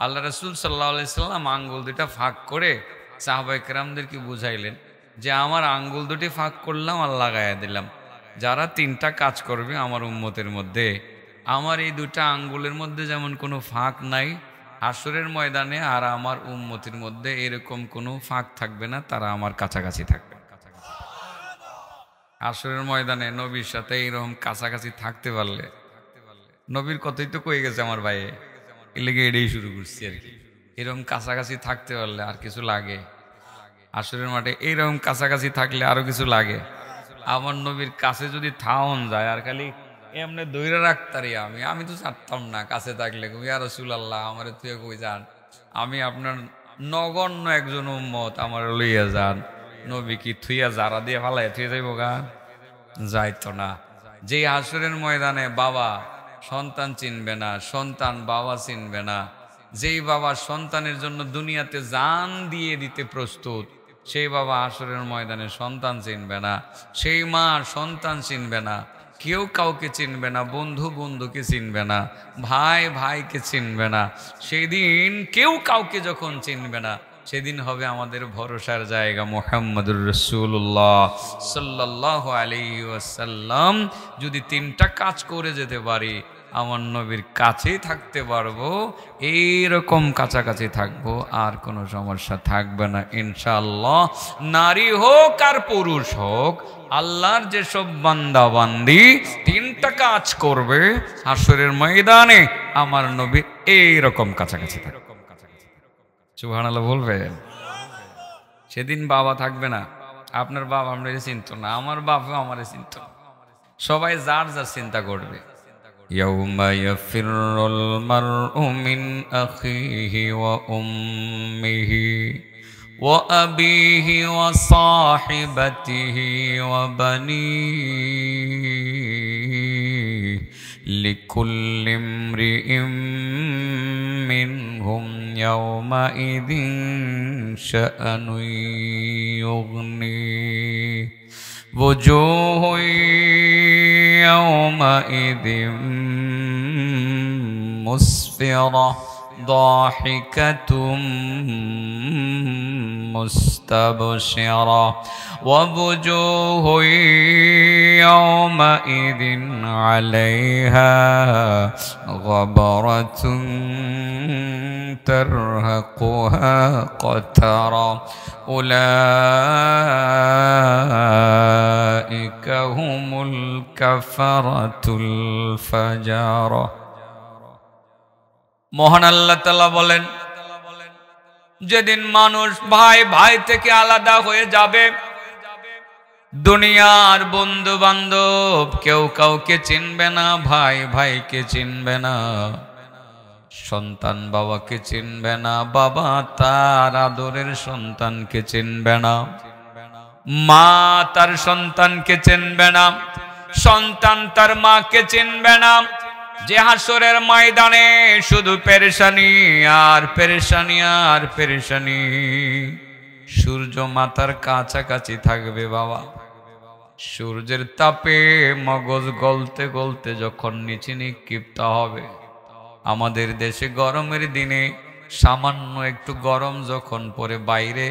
আল্লাহ রাসূল সাল্লাল্লাহু আলাইহি সাল্লাম আঙ্গুল দুটা ফাঁক করে সাহাবায়ে কেরামদেরকে বুঝাইলেন যে আমার আঙ্গুল দুটি ফাঁক করলাম আর লাগাইয়া দিলাম, যারা তিনটা কাজ করবে আমার উম্মতের মধ্যে, আমার এই দুটা আঙ্গুলের মধ্যে যেমন কোনো ফাঁক নাই, হাসরের ময়দানে আর আমার উম্মতের মধ্যে এরকম কোনো ফাঁক থাকবে না, তারা আমার কাছাকাছি থাকবে। হাসরের ময়দানে নবীর সাথে এইরকম কাছাকাছি থাকতে পারলে, নবীর কথাই তো কয়ে গেছে আমার ভাইয়ে, এ লেগে এটাই শুরু করছি আর কি। এরকম কাছাকাছি থাকতে পারলে আর কিছু লাগে? হাসরের মাঠে এইরকম কাছাকাছি থাকলে আরো কিছু লাগে? আমার নবীর কাছে যদি থাউন যায় আর খালি এমনি দৈরা রাখতারি, আমি তো চারতাম না কাছে থাকলে, ইয়া রাসূলুল্লাহ আমারে তুই কই যান, আমি আপনার নগণ্য একজন উম্মত, আমার লইয়া যান। নবী কি থুইয়া যারা দিয়ে ফালাই থুয়ে যাইব গা? যাইতো না। যেই হাসরের ময়দানে বাবা সন্তান চিনবে না, সন্তান বাবা চিনবে না, যেই বাবা সন্তানের জন্য দুনিয়াতে জান দিয়ে দিতে প্রস্তুত, সেই বাবা হাসরের ময়দানে সন্তান চিনবে না, সেই মা সন্তান চিনবে না, কেউ কাউকে চিনবে না, বন্ধু বন্ধুকে চিনবে না, ভাই ভাইকে চিনবে না। সেই দিন কেউ কাউকে যখন চিনবে না, সেদিন হবে আমাদের ভরসার জায়গা মুহাম্মদুর রাসূলুল্লাহ সাল্লাল্লাহু আলাইহি ওয়াসাল্লাম। যদি তিনটা কাজ করে যেতে পারি, আমার নবীর কাছেই থাকতে পারবো, এইরকম কাছাকাছি থাকবো, আর কোনো সমস্যা থাকবে না ইনশাআল্লাহ। নারী হোক আর পুরুষ হোক, আল্লাহর যেসব বান্দা বান্দি তিনটা কাজ করবে, হাসরের ময়দানে আমার নবী এইরকম কাছাকাছি থাকবে। সুবহানাল্লাহ বলবেন? সেদিন বাবা থাকবে না, আপনার বাবা আমরা চিনত না, আমার বাবা আমারে চিনত না, সবাই যার যার চিন্তা করবে। ইয়াউমা ইয়াফিরুল মারউ মিন আখিহি ওয়া উম্মিহি ওয়া আবিহি ওয়া সাহিবাতিহি ওয়া বানিহি লিকুল্লি ইমরিইম মিনহুম ইয়াউমাইযিন শাআনুন ইউগনি ওয়াজুহুন ইয়াউমাইযিন মুসফিরা ضاحكة مستبشرة ووجوه يومئذ عليها غبرة ترهقها قترة أولئك هم الكفرة الفجرة। মহান আল্লাহ তাআলা বলেন, যেদিন মানুষ ভাই ভাই থেকে আলাদা হয়ে যাবে, দুনিয়ার বন্ধু বান্ধব কেউ কাউকে চিনবে না, ভাই ভাইকে চিনবে না, সন্তান বাবাকে চিনবে না, বাবা তার আদরের সন্তানকে চিনবে না, মা তার সন্তানকে চিনবে না, সন্তান তার মাকে চিনবে না। যে হাসরের ময়দানে শুধু পেরেশানি আর পেরেশানি আর পেরেশানি, সূর্য মাথার কাছাকাছি থাকবে বাবা, সূর্যের তাপে মগজ গলতে গলতে যখন নিচে নিক্ষিপ্ত হবে। আমাদের দেশে গরমের দিনে সামান্য একটু গরম যখন পড়ে বাইরে,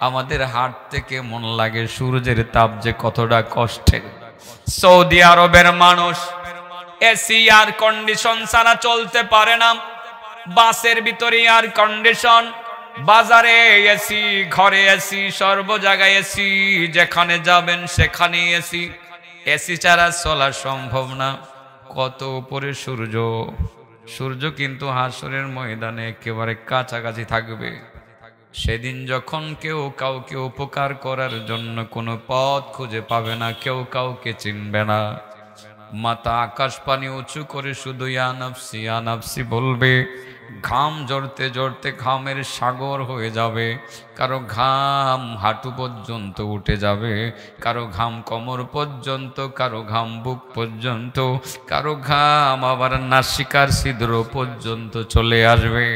আমাদের হাট থেকে মন লাগে সূর্যের তাপ যে কতটা কষ্টের। সৌদি আরবের মানুষ এসি এয়ার কন্ডিশন ছাড়া চলতে পারে না, বাসের ভিতরে এয়ার কন্ডিশন, বাজারে এসি, ঘরে এসি, সর্ব জায়গায় এসি, যেখানে যাবেন সেখানে এসি, এসি ছাড়া চলা সম্ভব না। কত উপরে সূর্য, সূর্য কিন্তু হাসরের ময়দানে একেবারে কাছাকাছি থাকবে। সেদিন যখন কেউ কাউকে উপকার করার জন্য কোনো পথ খুঁজে পাবে না, কেউ কাউকে চিনবে না, মাথা আকাশ পানি উঁচু করে শুধু ইয়া নাফসি বলবে। ঘাম ঝরতে ঝরতে ঘামের সাগর হয়ে যাবে, কারো ঘাম হাঁটু পর্যন্ত উঠে যাবে, কারো ঘাম কোমর পর্যন্ত, কারো ঘাম বুক পর্যন্ত, কারো ঘাম আবার নাসিকার ছিদ্র পর্যন্ত চলে আসবে।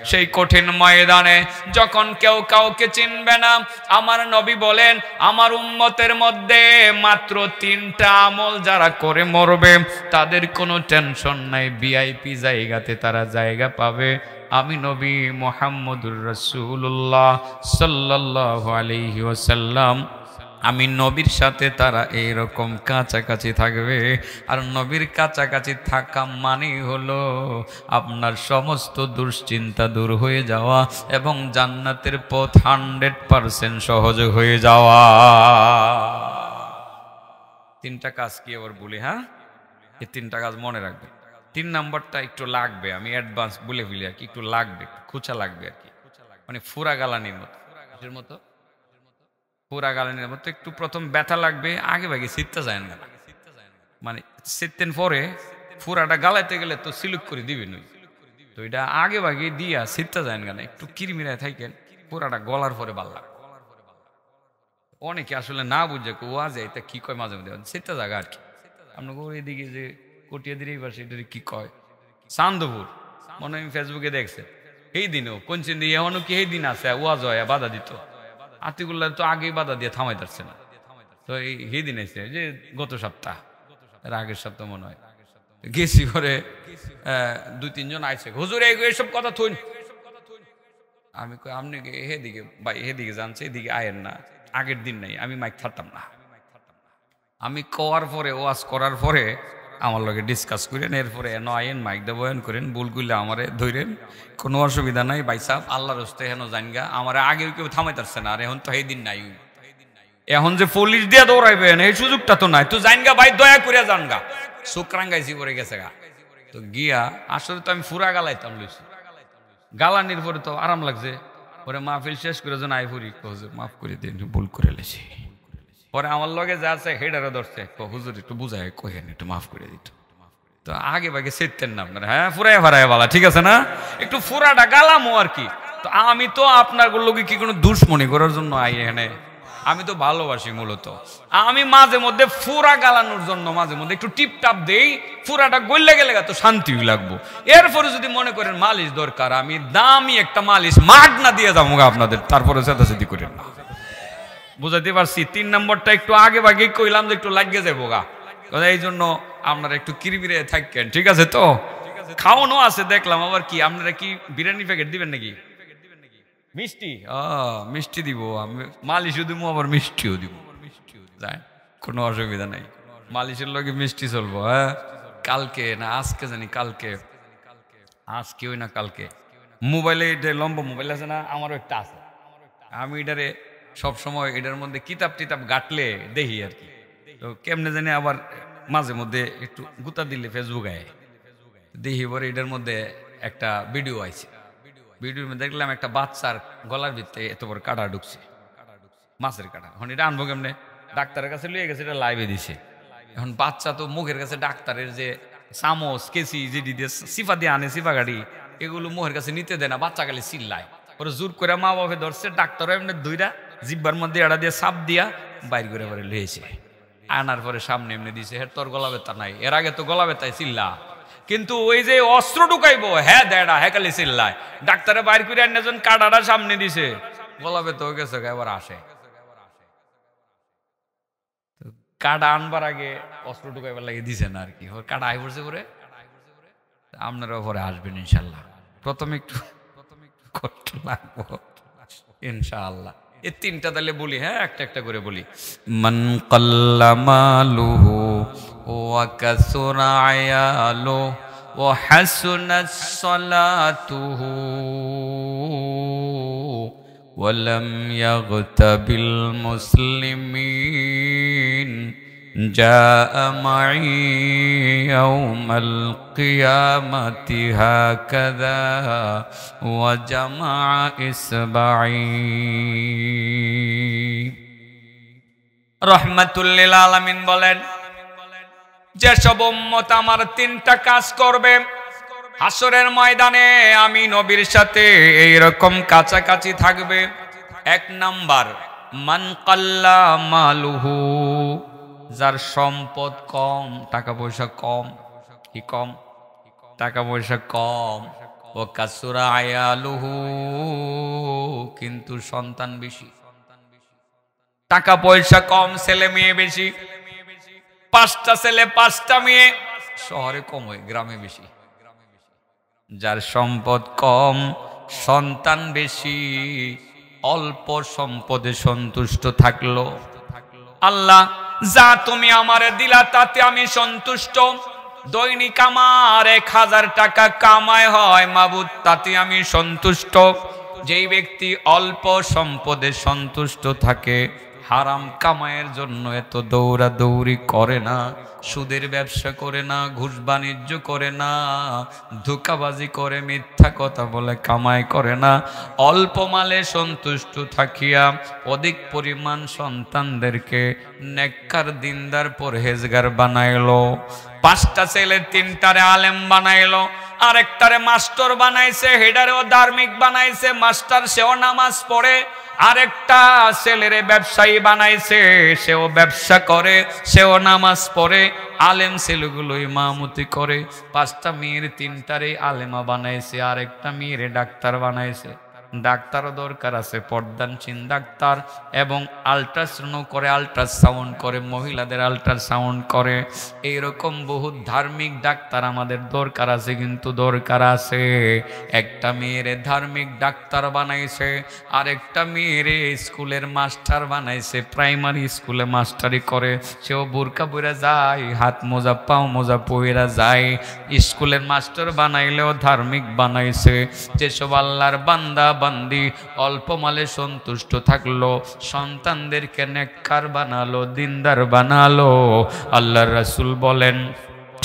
সেই কঠিন ময়দানে যখন কেউ কাউকে চিনবে না, আমার নবী বলেন আমার উম্মতের মধ্যে মাত্র 3টা আমল যারা করে মরবে, তাদের কোনো টেনশন নাই, ভিআইপি জায়গাতে তারা জায়গা পাবে। আমি নবী মুহাম্মদুর রাসূলুল্লাহ সাল্লাল্লাহু আলাইহি ওয়াসাল্লাম, আমি নবীর সাথে তারা এইরকম কাছাকাছি থাকবে। আর নবীর কাছাকাছি থাকা মানে হলো আপনার সমস্ত দুশ্চিন্তা দূর হয়ে যাওয়া এবং জান্নাতের পথ 100% সহজ হয়ে যাওয়া। তিনটা কাজ কি আবার বলি, হ্যাঁ এই তিনটা কাজ মনে রাখবে। 3 নাম্বারটা একটু লাগবে, আমি অ্যাডভান্স বলে ফেলি আর কি, একটু লাগবে, খোঁচা লাগবে আর কি, মানে ফুরা গালানির মতো, এর মতো পুরা গালানির মতো একটু প্রথম ব্যথা লাগবে, আগে ভাগে শীতটা যায় না, মানে শীতেন পরে ফুরাটা গালাইতে গেলে তো সিলুক করে দিবেন, তো এটা আগে ভাগে দিয়া শীতটা যায় না, একটু কিরমিরায় থাকেন, পুরাটা গলার পরে ভাল লাগে। অনেকে আসলে না বুঝে ওয়া যায় তা কি কয়, মাঝে মধ্যে শীতটা জায়গা আর কি। আপনাকে এদিকে যে কটিয়াদির এই পাশে এটা কি কয় চান্দপুর, মনে হয় ফেসবুকে দেখছে, এই দিনও কোনচিন দিয়ে এমনও কি এই দিন আছে ওয়াজ হয় বাধা দিত, আতিকুল্লাহ তো আগেই বাধা দিয়ে থামাই পারছে না, তো এই দিন এসে যে গত সপ্তাহ এর আগের সপ্তাহ মনে হয় গেছি করে 2-3 জন আইছে, হুজুর এইসব কথা থইন। আমি আপনি এদিকে ভাই এদিকে জানছে, এদিকে আয়ের না, আগের দিন নাই আমি মাইক থাকতাম না, আমি করার পরে ওয়াজ করার পরে আমার লগে ডিসকাস করেন, এরপরে এন আইন মাইক দিয়ে বয়ান করেন, ভুল করলে আমারে ধরেন, কোনো অসুবিধা নাই ভাই সাহেব, আল্লাহর হস্তে হেন জানগা, আমার আগে কেউ থামাইতারছে না, আর এখন তো এই দিন নাই, এখন যে পুলিশ দিয়ে দৌড়াইবেন এই সুযোগটা তো নাই, তো জানগা ভাই দয়া করে জানগা, শুক্রাঙ্গাইছি পরে গেছে গা, তো গিয়া আসলে তো আমি ফুরা গালাইতাম লইছি, গালানির পরে তো আরাম লাগছে, পরে মাহফিল শেষ করে যেন আই ফুরি মাফ করে দিন ভুল করে লেছি, পরে আমার লগে যা আছে হেডারও ধরছে, হুজুর একটু বুঝায় কহেন একটু মাফ করে দিত, তো আগে ভাগে সেরতেন না আপনারা, হ্যাঁ ফুরাই ফারাই বলা ঠিক আছে না, একটু ফুরাটা গালামো আর কি। তো আমি তো আপনার লোকে কি কোনো দুশ্মনী করার জন্য আই এখানে, আমি তো ভালোবাসি মূলত, আমি মাঝে মধ্যে ফুরা গালানোর জন্য মাঝে মধ্যে একটু টিপটাপ দেই, ফুরাটা গলে গেলে তো শান্তি লাগবো। এরপরে যদি মনে করেন মালিশ দরকার, আমি দামি একটা মালিশ মাগ না দিয়ে যাবো আপনাদের, তারপরে চেতাচেতি করেন না, বুঝাইতে পারছি। 3 নম্বরটা একটু আগে ভাগে কইলাম যে একটু লাগিয়ে যাবো গা, এই জন্য আপনারা একটু কিরবিরে থাকেন, ঠিক আছে তো। খাওয়ানো আছে দেখলাম, আবার কি আপনারা কি বিরিয়ানি প্যাকেট দিবেন নাকি, মিষ্টি? মিষ্টি দিব, আমি মালিশও দিব আবার মিষ্টিও দিব, যায় কোনো অসুবিধা নাই, মালিশের লগে মিষ্টি চলবো। হ্যাঁ কালকে না আজকে জানি, কালকে আজকে ওই না কালকে মোবাইলে, এটা লম্বা মোবাইল আছে না, আমারও একটা আছে, আমি এটারে সবসময় এটার মধ্যে কিতাব টিতাব গাটলে দেখি আর কি, তো কেমনে জানি আবার মাঝে মধ্যে একটু গুতা দিলে ফেসবুক আয় দেখি, পরে এটার মধ্যে একটা ভিডিও আইছে, ভিডিওর মধ্যে দেখলাম একটা বাচ্চার গলার ভিতরে এত বড় কাটা ঢুকছে, মাছের কাটা। এখন এটা আনবো কেমনে, ডাক্তারের কাছে লিয়ে গেছে, এটা লাইভে দিছে। এখন বাচ্চা তো মুখের কাছে ডাক্তারের যে চামচ কেসি যেটি দিয়ে সিফা দিয়ে আনে, সিফা গাড়ি, এগুলো মুখের কাছে নিতে দেয় না, বাচ্চা খালি চিল্লায়, ওরা জোর করে মা বাপে ধরছে, ডাক্তারও এমনি দুইটা জিব্বার মধ্যে এটা দিয়ে চাপ দিয়া বাইর করে পরে লিয়েছে, আনার পরে সামনে এমনি দিছে, হ্যাঁ তোর গলা ব্যথা নাই, এর আগে তো গলা ব্যথায় চিল্লা, কিন্তু ওই যে অস্ত্র ঢুকাইবো হ্যাঁ দেড়া হ্যাঁ খালি চিল্লায়, ডাক্তারে বাইর করে আনজন কাটাটা সামনে দিছে, গলা ব্যথা হয়ে গেছে, এবার আসে কাটা আনবার আগে অস্ত্র ঢুকাইবার লাগে দিছে না আর কি, কাটা আই পড়ছে পরে, আপনারাও পরে আসবেন ইনশাল্লাহ, প্রথমে একটু কষ্ট লাগবো ইনশাআল্লাহ। এই 3টা তাহলে বলি, হ্যাঁ একটা একটা করে বলি। মান কাল্লা মালুহু ওয়া কাসুরা আয়ালু ওয়া হাসুনাস সালাতুহু ওয়া লাম ইয়াগতাবিল মুসলিমিন جاء معي يوم القيامة هكذا وجمع إصبعي রহমাতুল্লিল আলামিন বলেন, যেসব উম্মত আমার 3টা কাজ করবে হাসরের ময়দানে আমি নবীর সাথে এইরকম কাছাকাছি থাকবে। 1 নাম্বার, মান কাল্লা মালুহু, যার সম্পদ কম, টাকা পয়সা কম, কি কম, টাকা পয়সা কম, ও কাসুরা আয়ালুহু, কিন্তু সন্তান বেশি, টাকা পয়সা কম, ছেলে মেয়ে বেশি, 5টা ছেলে 5টা মেয়ে, শহরে কম হয় গ্রামে বেশি, যার সম্পদ কম সন্তান বেশি, অল্প সম্পদে সন্তুষ্ট থাকলো। আল্লাহ যা তুমি আমারে দিলা তাতে আমি সন্তুষ্ট। দৈনিক আমার 1000 টাকা কামাই হয় মাবুদ, তাতে আমি সন্তুষ্ট। যেই ব্যক্তি অল্প সম্পদে সন্তুষ্ট থাকে, হারাম কামাইয়ের জন্য এত দৌড়াদৌড়ি করে না, সুদের ব্যবসা করে না, ঘুষ বাণিজ্য করে না, ধোঁকাবাজি করে, মিথ্যা কথা বলে কামাই করে না, অল্প মালে সন্তুষ্ট থাকিয়া অধিক পরিমাণ সন্তানদেরকে নেককার দিনদার পরহেজগার বানাইলো। 5টা ছেলে 3টারে আলেম বানাইলো, আরেকটারে মাস্টার বানাইছে, হেডারেও ধার্মিক বানাইছে, মাস্টার সেও নামাজ পড়ে। আরেকটা ছেলেরে ব্যবসায়ী বানাইছে, সেও ব্যবসা করে, সেও নামাজ পড়ে। আলেম ছেলেগুলো ইমামতি করে। 5টা মেয়ের 3টারে আলেমা বানাইছে, আরেকটা মেয়েরে ডাক্তার বানাইছে। ডাক্তারও দরকার আছে, পর্দানশীল ডাক্তার, এবং আল্ট্রাসাউন্ড করে, আল্ট্রাসাউন্ড করে, মহিলাদের আল্ট্রাসাউন্ড করে। এইরকম বহু ধার্মিক ডাক্তার আমাদের দরকার আছে, কিন্তু দরকার আছে। একটা মেয়েরে ধার্মিক ডাক্তার বানাইছে, আরেকটা মেয়েরে স্কুলের মাস্টার বানাইছে, প্রাইমারি স্কুলে মাস্টারি করে, সেও বোরকা পরে যায়, হাত মোজা পাও মোজা পইরা যায়। স্কুলের মাস্টার বানাইলেও ধার্মিক বানাইছে। যেসব আল্লাহর বান্দা বান্দি অল্প মালে সন্তুষ্ট থাকলো, সন্তানদেরকে নেককার বানালো, দিনদার বানালো, আল্লাহর রাসূল বলেন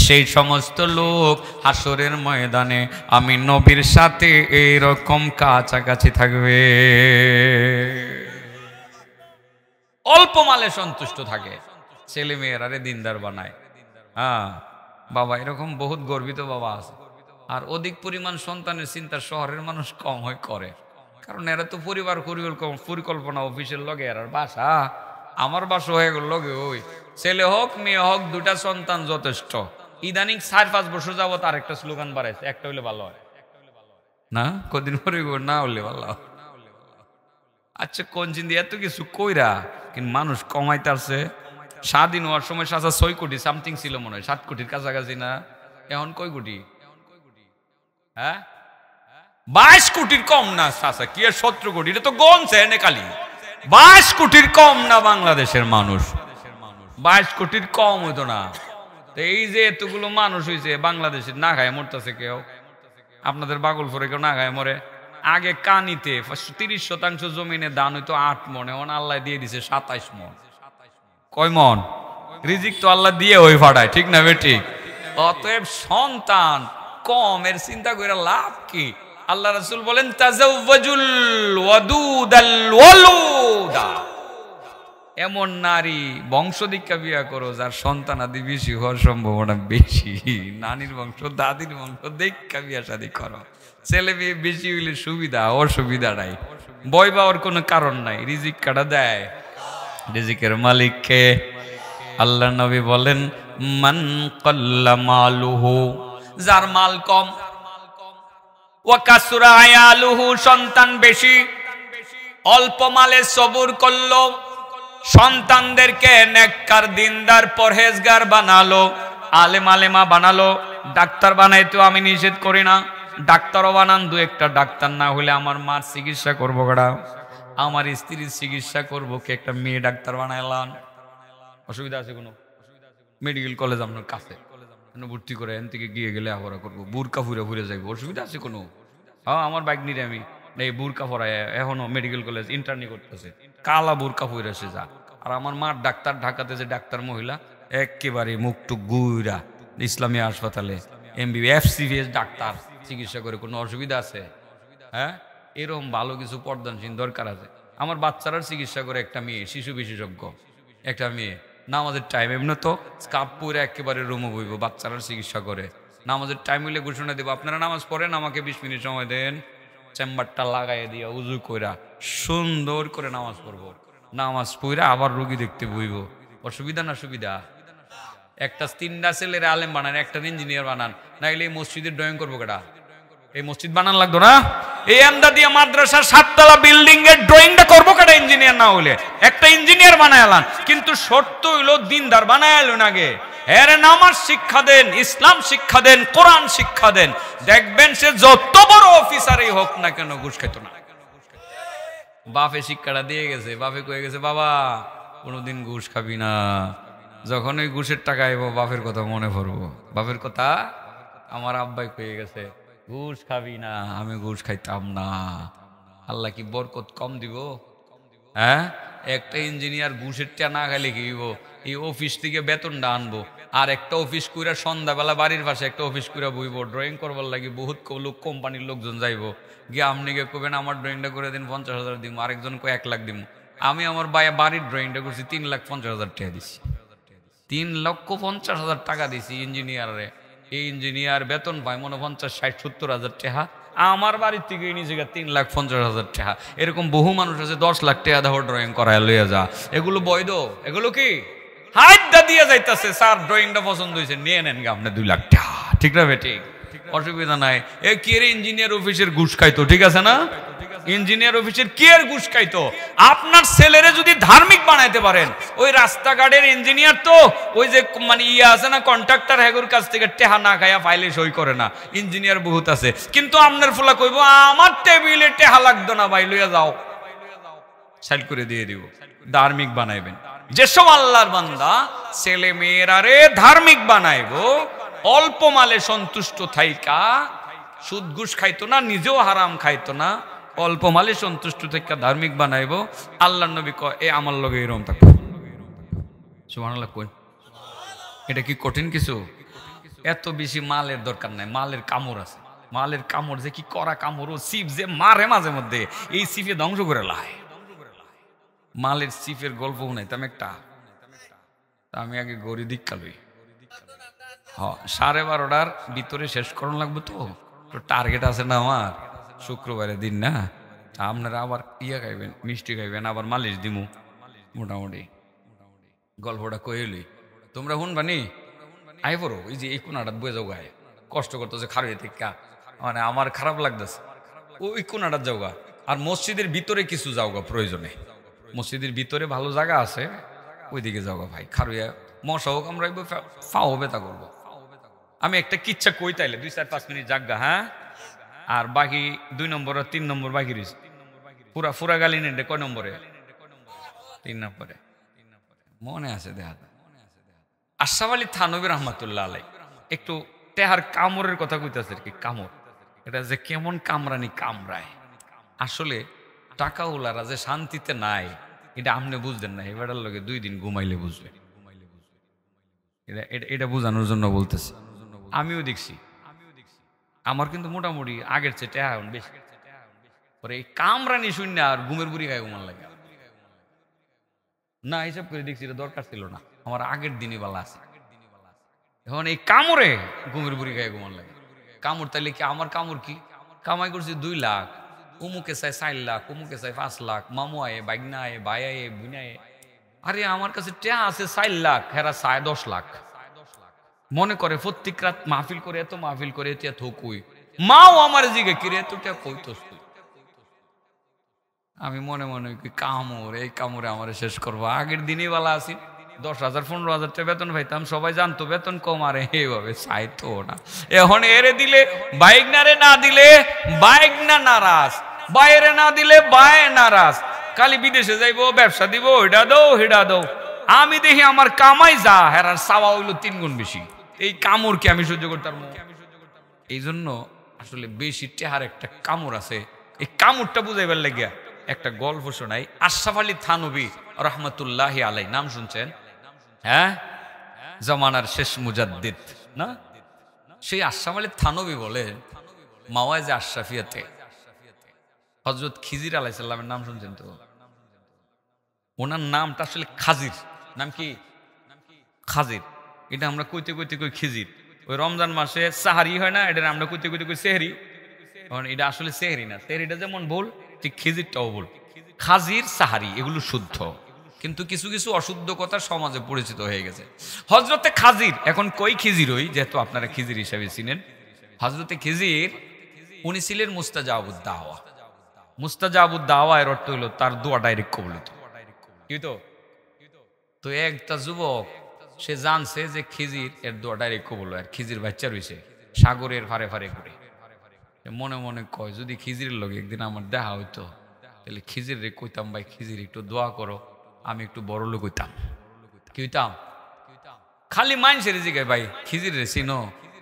সেই সমস্ত লোক হাসরের ময়দানে আমি নবীর সাথে এইরকম কাছাকাছি থাকবে। অল্প মালে সন্তুষ্ট থাকে, ছেলে মেয়েরারে দিনদার বানায়। হ্যাঁ বাবা, এরকম বহুত গর্বিত বাবা আছে। আর অধিক পরিমাণ সন্তানের চিন্তা শহরের মানুষ কম হয় করে, কারণ এরা তো পরিবার পরিকল্পনা অফিসের লগে আর বাসা। আমার বাসা হয়ে গেল লগে, ওই ছেলে হোক মেয়ে হোক 2টা সন্তান যথেষ্ট। ইদানিং 4-5 বছর যাবত আরেকটা স্লোগান বাড়াইছে, একটা হইলে ভালো হয় না, কদিন পরে না হলে ভালো। আচ্ছা কোন চিন্তা এত কিছু কইরা কিন্তু মানুষ কমাইতে আসছে। স্বাধীন হওয়ার সময় 6 কোটি সামথিং ছিল মনে হয়, 7 কোটির কাছাকাছি না? এখন কয় কোটি? হ্যাঁ 22 কোটির কম না চাচা, কি 17 কোটি? এটা তো গনছে এনে খালি 22 কোটির কম না বাংলাদেশের মানুষ। 22 কোটির কম হইতো না। এই যে এতগুলো মানুষ হয়েছে বাংলাদেশে, না খায় মরতেছে কেউ? আপনাদের বাগলপুরে কেউ না খায় মরে? আগে কানিতে 30% জমিনে দান হইতো 8 মন, এখন আল্লাহ দিয়ে দিছে 27 মন। কয় মন? রিজিক তো আল্লাহ দিয়ে ওই ফাটায়, ঠিক না বেটি? অতএব সন্তান কম এর চিন্তা করে লাভ কি? আল্লাহ রাসূল বলেন তাজাওয়াজুল ওয়াদুদাল ওয়ালুদা, এমন নারী বংশ দীক্ষা বিয়া করো যার সন্তানাদি বেশি হওয়ার সম্ভাবনা বেশি। নানির বংশ দাদির বংশ দীক্ষা বিয়া শাদী করো। ছেলে মেয়ে বেশি হইলে সুবিধা, অসুবিধা নাই, ভয় পাওয়ার কোনো কারণ নাই। রিজিক কাটা দেয়, রিজিকের মালিককে। আল্লাহ নবী বলেন মান কাল্লা মালুহু, যার মাল কম, ওয়া কাসুরা আয়ালুহু, সন্তান বেশি, অল্প মালে সবুর করলো, সন্তানদেরকে নেককার দিনদার পরহেজগার বানালো, আলেম আলেমা বানালো। ডাক্তার বানাইতো আমি নিষেধ করি না, ডাক্তারও বানান। 2-1টা ডাক্তার না হলে আমার মার চিকিৎসা করবো কেডা, আমার স্ত্রীর চিকিৎসা করবো কে? একটা মেয়ে ডাক্তার বানাইলাম, অসুবিধা আছে কোনো? মেডিকেল কলেজ আপনার কাছে ভর্তি করে এন থেকে গিয়ে গেলে আবার করবো, বুরকা ফুরে ফুরে যাইবো, অসুবিধা আছে কোনো? হ্যাঁ আমার বাইক নিয়ে আমি এই বুরকা ফরায় এখনো মেডিকেল কলেজ ইন্টার্নি করতেছে, কালা বুরকা ফুরে সে যা। আর আমার মার ডাক্তার, ঢাকাতে যে ডাক্তার মহিলা একেবারে মুখটুক গুইরা ইসলামী হাসপাতালে FCVS ডাক্তার চিকিৎসা করে, কোনো অসুবিধা আছে? হ্যাঁ এরকম ভালো কিছু পর্দানশীল দরকার আছে। আমার বাচ্চারার চিকিৎসা করে একটা মেয়ে, শিশু বিশেষজ্ঞ একটা মেয়ে। নামাজের টাইম এমনি তো স্কাপ পরে একেবারে রুমে বইব, বাচ্চারার চিকিৎসা করে। নামাজের টাইম হইলে ঘোষণা দেবো আপনারা নামাজ পড়েন, আমাকে 20 মিনিট সময় দেন, চেম্বারটা লাগাই দিয়া উজু কইরা সুন্দর করে নামাজ পড়বো। নামাজ পড়া আবার রোগী দেখতে বইব। অসুবিধা না সুবিধা? একটা 3টা ছেলের আলেম বানান, একটা ইঞ্জিনিয়ার বানান, নাইলে এই মসজিদের ড্রয়িং করবো কেডা? এই মসজিদ বানান লাগতো না? এই আমদাদিয়া মাদ্রাসার 7তলা বিল্ডিং এর ড্রয়িংটা করবো কেডা? ইঞ্জিনিয়ার না হলে একটা ইঞ্জিনিয়ার বানাইলাম, কিন্তু শর্ত হইলো দিনদার বানাইলেন আগে। এর নামাজ শিক্ষা দেন, ইসলাম শিক্ষা দেন, কোরআন শিক্ষা দেন, দেখবেন সে যত বড় অফিসারই হোক না কেন ঘুষ খাইতো না। বাপে শিক্ষাটা দিয়ে গেছে, বাপে কয়ে গেছে বাবা কোনোদিন ঘুষ খাবি না। যখন ওই ঘুষের টাকা আইব বাপের কথা মনে পড়বো, বাপের কথা আমার আব্বাই কয়ে গেছে ঘুষ খাবি না, আমি ঘুষ খাইতাম না। আল্লাহ কি বরকত কম দিব? হ্যাঁ, একটা ইঞ্জিনিয়ার ঘুষের টা না খাইলে কি হইব? এই অফিস থেকে বেতনটা আনবো, আর একটা অফিস কইরা সন্ধ্যাবেলা বাড়ির পাশে একটা অফিস কইরা বইব, ড্রয়িং করবার লাগে বহুত লোক, কোম্পানির লোকজন যাইব, গিয়ে আপনি গিয়ে কবেন আমার ড্রয়িংটা করে দিন 50,000 দিব, আরেকজন কয় 1 লাখ দিব। আমি আমার বাড়ির ড্রয়িংটা করছি 3,50,000 টাকা দিছি, 3,50,000 টাকা দিছি ইঞ্জিনিয়ারে। এই ইঞ্জিনিয়ার বেতন পায় মনে 50,000-60,000-70,000 টাকা, আমার বাড়ির থেকে নিচে 3,50,000 টাকা। এরকম বহু মানুষ আছে 10 লাখ টাকা দেহ ড্রয়িং করায় লইয়া যা। এগুলো বৈধ? এগুলো কি হাইদা দিয়ে যাইতেছে, স্যার ড্রয়িংটা পছন্দ হয়েছে নিয়ে নেন আপনি 2 লাখ টাকা, ঠিক না বেটি? অসুবিধা নাই। এ কি এর ইঞ্জিনিয়ার অফিসের ঘুষ খাইতো, ঠিক আছে না? ইঞ্জিনিয়ার অফিসের কি এর ঘুষ খাইতো? আপনার ছেলেরে যদি ধার্মিক বানাইতে পারেন, ওই রাস্তাঘাটের ইঞ্জিনিয়ার তো ওই যে মানে ইয়ে আছে না কন্ট্রাক্টর, হেগুর কাছ থেকে টেহা না খাইয়া ফাইলে সই করে না, ইঞ্জিনিয়ার বহুত আছে। কিন্তু আপনার ফুলা কইব আমার টেবিলে টেহা লাগতো না ভাই, লইয়া যাও, সাইড করে দিয়ে দিব। ধার্মিক বানাইবেন। যেসব আল্লাহর বান্দা ছেলে মেয়েরারে ধার্মিক বানাইবো, অল্প মালে সন্তুষ্ট থাইকা, সুদ ঘুষ খাইতো না, নিজেও হারাম খাইতো না, অল্প মালে সন্তুষ্ট থাইকা ধার্মিক বানাইবো, আল্লাহর নবী কয় এ আমার লগে এরকম থাকবো। সুবহানাল্লাহ কই? এটা কি কঠিন কিছু? এত বেশি মালের দরকার নাই, মালের কামড় আছে। মালের কামড় যে কি করা কামড়, ও সিপ যে মারে মাঝে মধ্যে, এই সিপে ধ্বংস করে লায়। মালের সিপের গল্প শুনাইতাম একটা, আমি আগে গড়ি দীক্ষা লই। 12:30টার ভিতরে শেষ করণ লাগবে, তো টার্গেট আছে না আমার, শুক্রবারের দিন না। আপনারা আবার ইয়া খাইবেন, মিষ্টি খাইবেন, আবার মালিশ দিমু। মোটামুটি গল্পটা কইলি তোমরা শুনবানি। আই পড়ো ওই যে এই কোনাটা বয়ে যাও গায়ে, কষ্ট করতেছে খারুয়ে থেকে, মানে আমার খারাপ লাগতেছে, ওই কোনাটার যাওগা। আর মসজিদের ভিতরে কিছু যাওগা প্রয়োজনে, মসজিদের ভিতরে ভালো জায়গা আছে, ওইদিকে যাওগা ভাই। খারুয়া মশা হোক, আমরা ফাও বেতা করবো। আমি একটা কিচ্ছা কই তাইলে 2-4-5 মিনিট জাগা, হ্যাঁ। আর বাকি 2 নম্বর আর 3 নম্বর বাকি রয়েছে। ফুরা গালি নেটে কয় নম্বরে? 3 নম্বরে মনে আছে দেখা। আশরাফ আলী থানভী রহমাতুল্লাহ আলাই একটু টেহার কামড়ের কথা কইতেছে আর কি। কামড় এটা যে কেমন কামরানি কামড়ায়, আসলে টাকাওয়ালারা যে শান্তিতে নাই এটা আপনি বুঝলেন না, এবারের লগে 2 দিন ঘুমাইলে বুঝবে। এটা বোঝানোর জন্য বলতেছি। আমিও দেখছি, আমার কিন্তু মোটামুটি আগের চেয়ে টেহা বেশি। পরে এই কামরানি শূন্য আর ঘুমের বুড়ি খায় ঘুমান লাগে না, হিসাব করে দেখছি এটা দরকার ছিল না, আমার আগের দিনই বালা আছে। এখন এই কামড়ে ঘুমের বুড়ি খায় ঘুমান লাগে। কামড় তাইলে কি আমার কামড় কি? কামাই করছি 2 লাখ, উমুকে চাই 4 লাখ, উমুকে চাই 5 লাখ, মামু আয়ে, বাইগনা আয়ে, ভাই আয়ে, বুনা আয়ে। আরে আমার কাছে টেহা আছে 4 লাখ, হেরা চায় 10 লাখ। মনে করে প্রত্যেক রাত মাহফিল করে, এত মাহফিল করে এত থকুই, মাও আমার জিগে কিরে এতটা কইতস তুই। আমি মনে মনে কি কামড়, এই কামড়ে আমার শেষ করবো। আগের দিনই বেলা আছি, 10,000-15,000 টাকা বেতন পাইতাম, সবাই জানতো বেতন কম, আরে এইভাবে চাইতো না। এখন এরে দিলে বাইক না, রে না দিলে বাইক না নারাজ, বাইরে না দিলে বায়ে নারাজ, খালি বিদেশে যাইবো, ব্যবসা দিব, হিডা দো হিডা দো। আমি দেখি আমার কামাই যা, হেরার চাওয়া হইলো 3 গুণ বেশি। এই কামড় কি আমি সহ্য করতাম? এই জন্য আসলে বেশি টেহার একটা কামড় আছে, এই কামড়টা বুঝাইবার লাগিয়া একটা গল্প শোনাই। আশরাফ আলী থানভী রহমতুল্লাহি আলাই, নাম শুনছেন? হ্যাঁ, জামানার শেষ মুজাদ্দিদ না? সেই আশরাফ আলী থানভী বলেন মাওয়াইজে আশরাফিয়াতে হযরত খিজির আলাইহিস সালামের নাম শুনছেন তো? ওনার নামটা আসলে খাজির। নাম কি? খাজির। এটা আমরা কইতে কইতে কই খিজির। ওই রমজান মাসে সাহারি হয় না, এটা আমরা কইতে কইতে কই সেহরি। এটা আসলে সেহরি না, সেহরিটা যেমন ভুল ঠিক খিজিরটাও ভুল। খাজির সাহারি এগুলো শুদ্ধ, কিন্তু কিছু কিছু অশুদ্ধ কথা সমাজে পরিচিত হয়ে গেছে। হযরতে খাজির, এখন কই খিজির হই, যেহেতু আপনারা খিজির হিসাবে চিনেন, হযরতে খিজির উনি ছিলেন মুস্তাজাবুদ দাওয়া। মুস্তাজাবুদ দাওয়া এর অর্থ হলো তার দোয়া ডাইরেক্ট কবুল হতো। কি তো? তো একটা যুবক সে জানছে যে খিজির এর দোয়া ডাইরেক্ট কবুল হয়, আর খিজির বাচ্চা রয়েছে সাগরের ফারে ফারে করে। মনে মনে কয় যদি খিজিরের লগে একদিন আমার দেখা হইতো তাহলে খিজির রে কইতাম, ভাই খিজির একটু দোয়া করো, আমি একটু বড় লোক হইতাম। কি হইতাম? খালি মাইন্সের জিগায়, ভাই খিজির রে চিনো?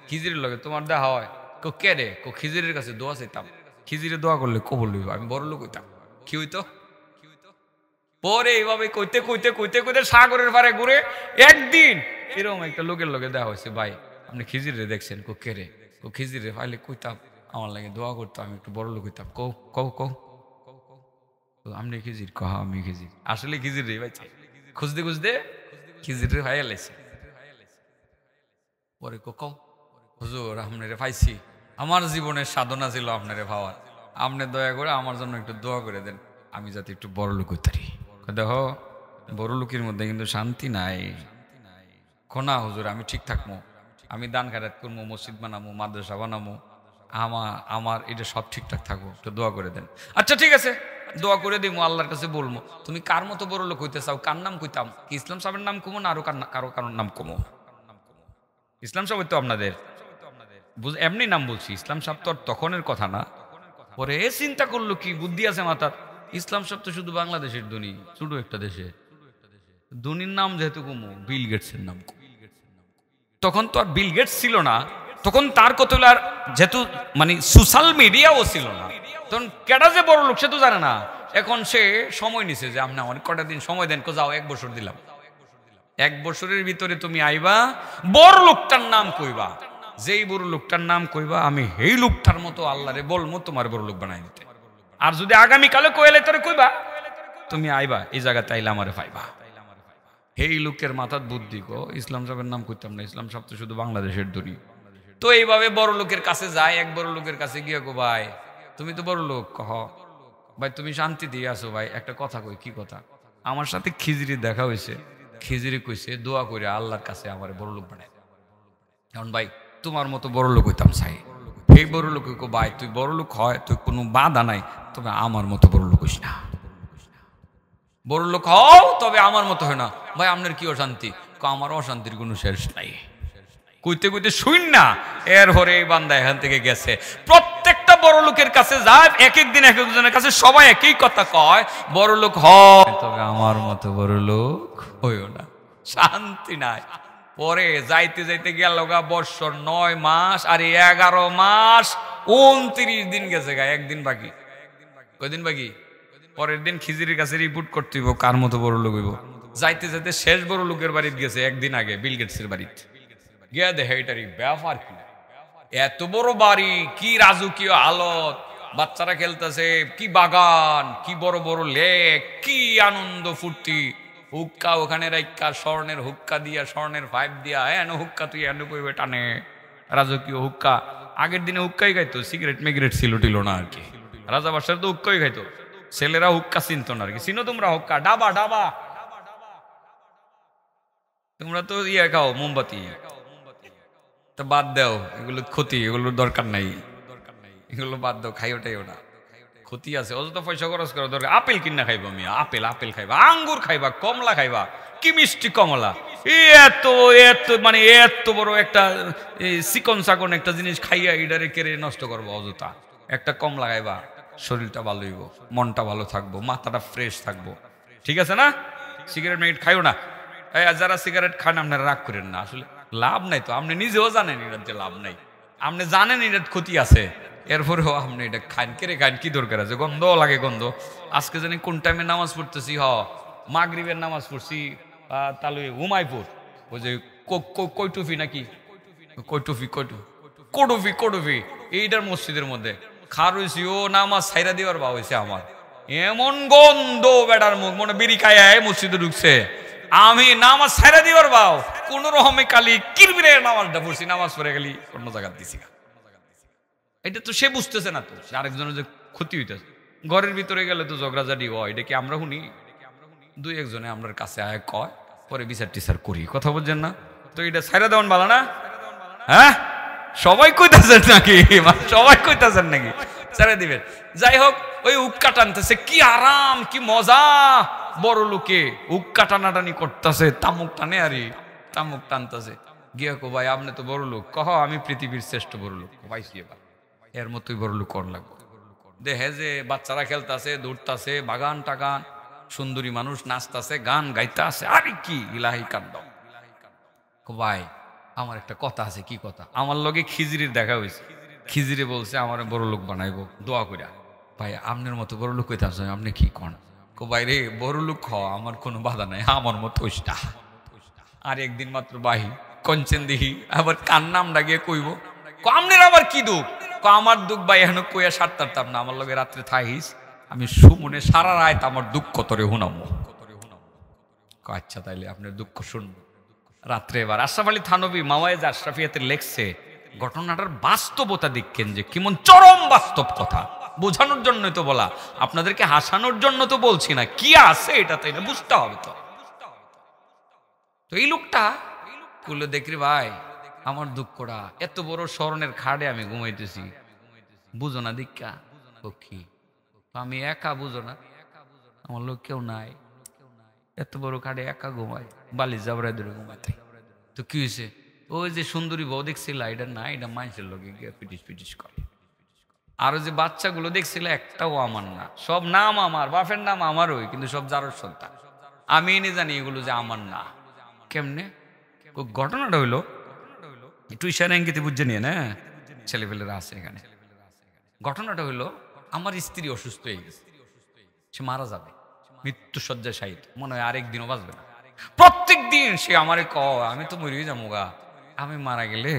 খিজিরের লগে তোমার দেখা হয়? কো কে রে? কো খিজিরের কাছে দোয়া চাইতাম, খিজিরে দোয়া করলে কবুল হইব, আমি বড় লোক হইতাম। কি হইতো? পরে এইভাবে কইতে কইতে কইতে কইতে সাগরের পারে ঘুরে একদিন এরকম একটা লোকের লগে দেখা হয়েছে, ভাই আপনি খিজির রে দেখছেন? কো কে রে? কো খিজির রে, পাইলে কইতাম আমার লাগে দোয়া করতাম, আমি একটু বড় লোক হইতাম। কৌ কৌ কৌ আপনি খিজির? কহ আমি খিজির। আসলে খিজির রে ভাই, খুঁজতে খুঁজতে খিজির রে ভাই লাইছে। পরে কৌ হুজুর আপনারে পাইছি, আমার জীবনের সাধনা ছিল আপনারে পাওয়ার, আপনি দয়া করে আমার জন্য একটু দোয়া করে দেন, আমি যাতে একটু বড় লোক হইতে পারি। দেখো বড় লোকের মধ্যে কিন্তু শান্তি নাই। খোনা হুজুর আমি ঠিক থাকবো, আমি দান খায়রাত করবো, মসজিদ বানাবো, মাদ্রাসা বানাবো, আমার এটা সব ঠিকঠাক থাকবো, একটু দোয়া করে দেন। আচ্ছা ঠিক আছে, দোয়া করে দিব, আল্লাহর কাছে বলবো। তুমি কার মতো বড় লোক হইতে চাও? কার নাম কইতাম? কি ইসলাম সাহেবের নাম কমো না আরো কারো কারোর নাম কমো? ইসলাম সাহেব তো আপনাদের এমনি নাম বলছি, ইসলাম সাহেব তো আর তখনের কথা না। পরে এ চিন্তা করলো, কি বুদ্ধি আছে মাথার, ইসলাম সাহেব তো শুধু বাংলাদেশের ধনী, ছোট একটা দেশে ধনীর নাম যেহেতু কমো, বিল গেটসের নাম। তখন তো আর বিল গেটস ছিল না, তখন তার কত আর যেহেতু মানে সোশ্যাল মিডিয়াও ছিল না, তখন কেডা যে বড় লোক সে তো জানে না। এখন সে সময় নিছে যে আপনি অনেক কটা দিন সময় দেন, যাও 1 বছর দিলাম, 1 বছরের ভিতরে তুমি আইবা, বড় লোকটার নাম কইবা, যেই বড় লোকটার নাম কইবা আমি এই লোকটার মতো আল্লাহরে বলবো তোমার বড় লোক বানাই দিতে। আর যদি আগামীকালে কইলে তোরে কইবা তুমি আইবা এই জায়গাতে, আইলে আমারে পাইবা। এই লোকের মাথার বুদ্ধি গো, ইসলাম সাহেবের নাম কইতাম না, ইসলাম সাহেব তো শুধু বাংলাদেশের ধনী। তো এইভাবে বড় লোকের কাছে যায়, এক বড় লোকের কাছে গিয়ে গো, ভাই তুমি তো বড় লোক, কহ ভাই তুমি শান্তি দিয়ে আসো, ভাই একটা কথা কই। কি কথা? আমার সাথে খিজিরি দেখা হয়েছে, খিজিরি কইছে দোয়া করে আল্লাহর কাছে আমার বড় লোক বানায়। এখন ভাই তোমার মতো বড় লোক হইতাম চাই। এই বড় লোক কো, ভাই তুই বড় লোক হয়, তুই কোনো বাধা নাই, তবে আমার মতো বড় লোক হইস না। বড় লোক হও তবে আমার মতো হয় না। ভাই আপনার কি অশান্তি? আমার অশান্তির কোনো শেষ নাই। কইতে কইতে শুন না, এর হরে এই বান্দা এখান থেকে গেছে। প্রত্যেকটা বড় লোকের কাছে যায়, এক এক দিন এক একজনের কাছে সবাই একই কথা কয়, বড় লোক হয় তবে আমার মতো বড় লোক হইও না। শান্তি নাই। পরে যাইতে যাইতে গেল গা বৎসর 9 মাস আর 11 মাস 29 দিন গেছে গা, একদিন বাকি। কয়দিন বাকি? পরের দিন খিজিরের কাছে রিপোর্ট করতে হইব কার মতো বড় লোক হইব। যাইতে যাইতে শেষ বড় লোকের বাড়িতে গেছে, একদিন আগে বিল গেটসের বাড়িতে গিয়া দেখে এটারই ব্যাপার কি, এত বড় বাড়ি, কি রাজকীয় হালত, বাচ্চারা খেলতেছে, কি বাগান, কি বড় বড় লেক, কি আনন্দ ফুর্তি। হুক্কা ওখানে রাইকা, স্বর্ণের হুক্কা দিয়া, স্বর্ণের পাইপ দিয়া, এন হুক্কা তুই এন কইবে টানে, রাজকীয় হুক্কা। আগের দিনে হুক্কাই খাইতো, সিগারেট মিগারেট ছিল টিল না আর কি। রাজা বাসার তো হুক্কাই খাইতো, ছেলেরা হুক্কা চিনতো না আর কি। চিনো তোমরা হুক্কা? ডাবা ডাবা। তোমরা তো ইয়ে খাও, মোমবাতি। তা বাদ দাও, এগুলো ক্ষতি, এগুলোর দরকার নাই, এগুলো বাদ দাও, খাইওটাইও না, ক্ষতি আছে। অযথা পয়সা খরচ করা দরকার। আপেল কিনা খাইবা, আমি আপেল আপেল খাইবা, আঙ্গুর খাইবা, কমলা খাইবা, কি মিষ্টি কমলা। এত এত মানে এত বড় একটা চিকন চাকন একটা জিনিস খাইয়া এটারে কেড়ে নষ্ট করবো অযথা। একটা কমলা খাইবা, শরীরটা ভালো হইব, মনটা ভালো থাকবো, মাথাটা ফ্রেশ থাকবো, ঠিক আছে না? সিগারেট মিগারেট খাইও না। যারা সিগারেট খান আপনারা রাগ করেন না, আসলে লাভ নাই তো। আপনি নিজেও জানেন এটার যে লাভ নাই, আপনি জানেন এটার ক্ষতি আছে, এরপরেও আপনি এটা খান। কেড়ে খান, কি দরকার আছে? গন্ধ লাগে, গন্ধ। আজকে জানি কোন টাইমে নামাজ পড়তেছি, মাগরিবের নামাজ পড়ছি, তাহলে হুমায়পুর ওই যে কৈটুফি নাকি কৈটুফি কোটুফি কোটুফি এইটার মসজিদের মধ্যে খার হয়েছি, ও নামাজ ছাইরা দেওয়ার বা হয়েছে আমার। এমন গন্ধ, বেটার মুখ মনে বিড়ি খায় মসজিদে ঢুকছে। আমি নামাজ ছাইরা দেওয়ার বাও কোন রকমে কালি কিরবিরে নামাজটা পড়ছি, নামাজ পড়ে গেলি অন্য জায়গা দিছি। এটা তো সে বুঝতেছে না, তো আরেকজনের যে ক্ষতি হইতেছে। ঘরের ভিতরে গেলে তো ঝগড়াঝাটি হয়, এটা কি আমরা শুনি? 2 একজনে আমরার কাছে আয় কয়, পরে বিচার টিচার করি, কথা বলছেন না? তো এটা ছাইরা দেওয়ান ভালো না? হ্যাঁ, সবাই কইতাছেন নাকি? সবাই কইতাছেন নাকি ছেড়ে দিবেন? যাই হোক, ওই উক্কা টানতেছে, কি আরাম, কি মজা। বড় লোকে উক্কা টানাটানি করতেছে, তামুক টানে আরে চামুক টানতেছে, গিয়া কো ভাই আপনি তো বড় লোক, কহ আমি পৃথিবীর শ্রেষ্ঠ বড় লোক, পাইছি এবার এর মতোই বড় লোক কর লাগবো। দেখে যে বাচ্চারা খেলতেছে, দৌড়তাছে, বাগান টাগান, সুন্দরী মানুষ নাচতাছে, গান গাইতে আছে, আরে কি ইলাহি কাণ্ড। ভাই আমার একটা কথা আছে। কি কথা? আমার লগে খিজিরির দেখা হয়েছে, খিজিরে বলছে আমার বড় লোক বানাইবো, দোয়া কইরা। ভাই আপনার মতো বড় লোক কইতে আসেন, আপনি কি কন? ভাই রে বড় লোক হ, আমার কোনো বাধা নাই, আমার মতো ওইটা। আর একদিন মাত্র বাহি কঞ্চেন দিহি, আবার কার নামটা গিয়ে কইব, আপনার আবার কি দুঃখ? আমার দুঃখ ভাই এখন কইয়া সারতাম না, আমার লগে রাত্রে থাইস, আমি সুমনে সারা রাত আমার দুঃখ তরে হুনামো। আচ্ছা তাইলে আপনার দুঃখ শুনবো রাত্রে। এবার আশরাফ আলী থানভী মাওয়াইজ আশরাফিয়াতে লেখছে, ঘটনাটার বাস্তবতা দেখেন যে কেমন চরম বাস্তব কথা। বোঝানোর জন্যই তো বলা, আপনাদেরকে হাসানোর জন্য তো বলছি না, কি আছে এটা তো এটা বুঝতে হবে। তো এই লোকটা বললো, দেখি ভাই আমার দুঃখটা, এত বড় স্মরণের খাড়ে আমি ঘুমাইতেছি, বুঝো না দীক্ষা পক্ষী, আমি একা, বুঝো না আমার লোক কেউ নাই, এত বড় খাড়ে একা ঘুমাই, বালিশ জাবরাই ধরে ঘুমাইতে। তো কি হয়েছে? ওই যে সুন্দরী বউ দেখছিল, এটা না, এটা মানুষের লোকে গিয়ে পিটিস পিটিস করে। আর ওই যে বাচ্চাগুলো দেখছিল, একটাও আমার না, সব নাম আমার, বাপের নাম আমারই, কিন্তু সব যারোর সন্তান। আমি এনে জানি এগুলো যে আমার না। কেমনে? ঘটনাটা হইলো, একটু ইশারা ইঙ্গিতে বুঝে নিয়ে না, ছেলেপেলেরা আছে এখানে। ঘটনাটা হইলো, আমার স্ত্রী অসুস্থ হয়ে গেছে, সে মারা যাবে, মৃত্যু শয্যায় শায়িত, মনে হয় আরেকদিনও বাঁচবে না। প্রত্যেক দিন সে আমারে কয়, আমি তো মরিয়ে যাবো গা, আমি মারা গেলে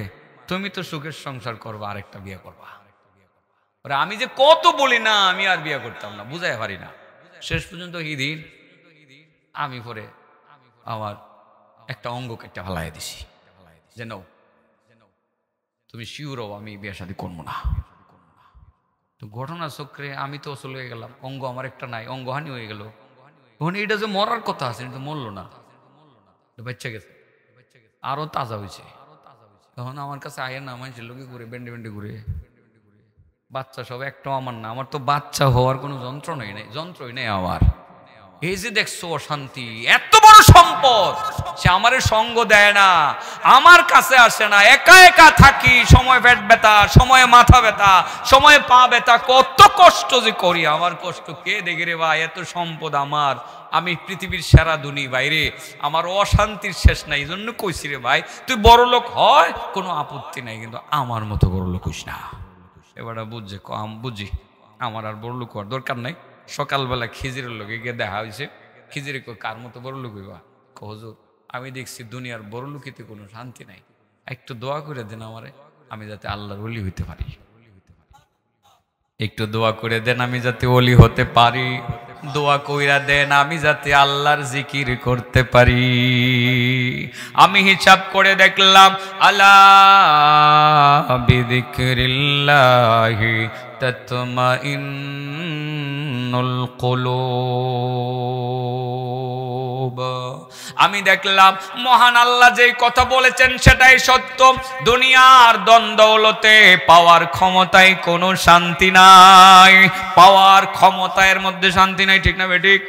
তুমি তো সুখের সংসার করবা, আরেকটা বিয়ে করবা। আমি যে কত বলি না, আমি আর বিয়ে করতাম না, বুঝাই পারি না। শেষ পর্যন্ত এই দিন আমি পরে আমার একটা অঙ্গ কেটে ফালাই দিছি, যেন তুমি শিওর হও আমি বিয়ে শাদী করবো না। তো ঘটনা চক্রে আমি তো চলে গেলাম, অঙ্গ আমার একটা নাই, অঙ্গহানি হয়ে গেল। তখন এটা যে মরার কথা আছে, এটা মরলো না, বাচ্চা গেছে, আরো তাজা হয়েছে। তখন আমার কাছে আয়ের না, মানুষের লোকে ঘুরে বেন্ডে বেন্ডে ঘুরে, বাচ্চা সব একটাও আমার না। আমার তো বাচ্চা হওয়ার কোনো যন্ত্রণাই নেই, যন্ত্রই নেই আমার। এই যে দেখছো অশান্তি, এত বড় সম্পদ, সে আমারে সঙ্গ দেয় না, আমার কাছে আসে না, একা একা থাকি, সময় পেট ব্যথা, সময়ে মাথা ব্যথা, সময়ে পা ব্যথা, কত কষ্ট যে করি, আমার কষ্ট কে দেখে রে ভাই? এত সম্পদ আমার, আমি পৃথিবীর সেরা ধনী বাইরে, আমার অশান্তির শেষ নাই। এই জন্য কইছি রে ভাই, তুই বড় লোক হয় কোনো আপত্তি নাই, কিন্তু আমার মতো বড় লোক হইস না। এবার বুঝছে, বুঝি আমার আর বড় লোক হওয়ার দরকার নাই। সকালবেলা খিজিরের লোকে গিয়ে দেখা হয়েছে, খিজিরে কার মতো বড় লোক হইবা? হুজুর আমি দেখছি দুনিয়ার বড় লোকিতে কোনো শান্তি নাই, একটু দোয়া করে দেন আমারে, আমি যাতে আল্লাহর ওলি হইতে পারি। একটু দোয়া করে দেন আমি যাতে ওলি হতে পারি, দোয়া কইরা দেন আমি যাতে আল্লাহর জিকির করতে পারি। আমি হিসাব করে দেখলাম, আলা বিযিকরিল্লাহি তাতমাইন্নুল কুলুব। আমি দেখলাম মহান আল্লাহ যেই কথা বলেছেন সেটাই সত্য। দুনিয়ার দ্বন্দ্বলতে পাওয়ার ক্ষমতায় কোনো শান্তি নাই, পাওয়ার ক্ষমতার মধ্যে শান্তি নাই, ঠিক না বেঠিক?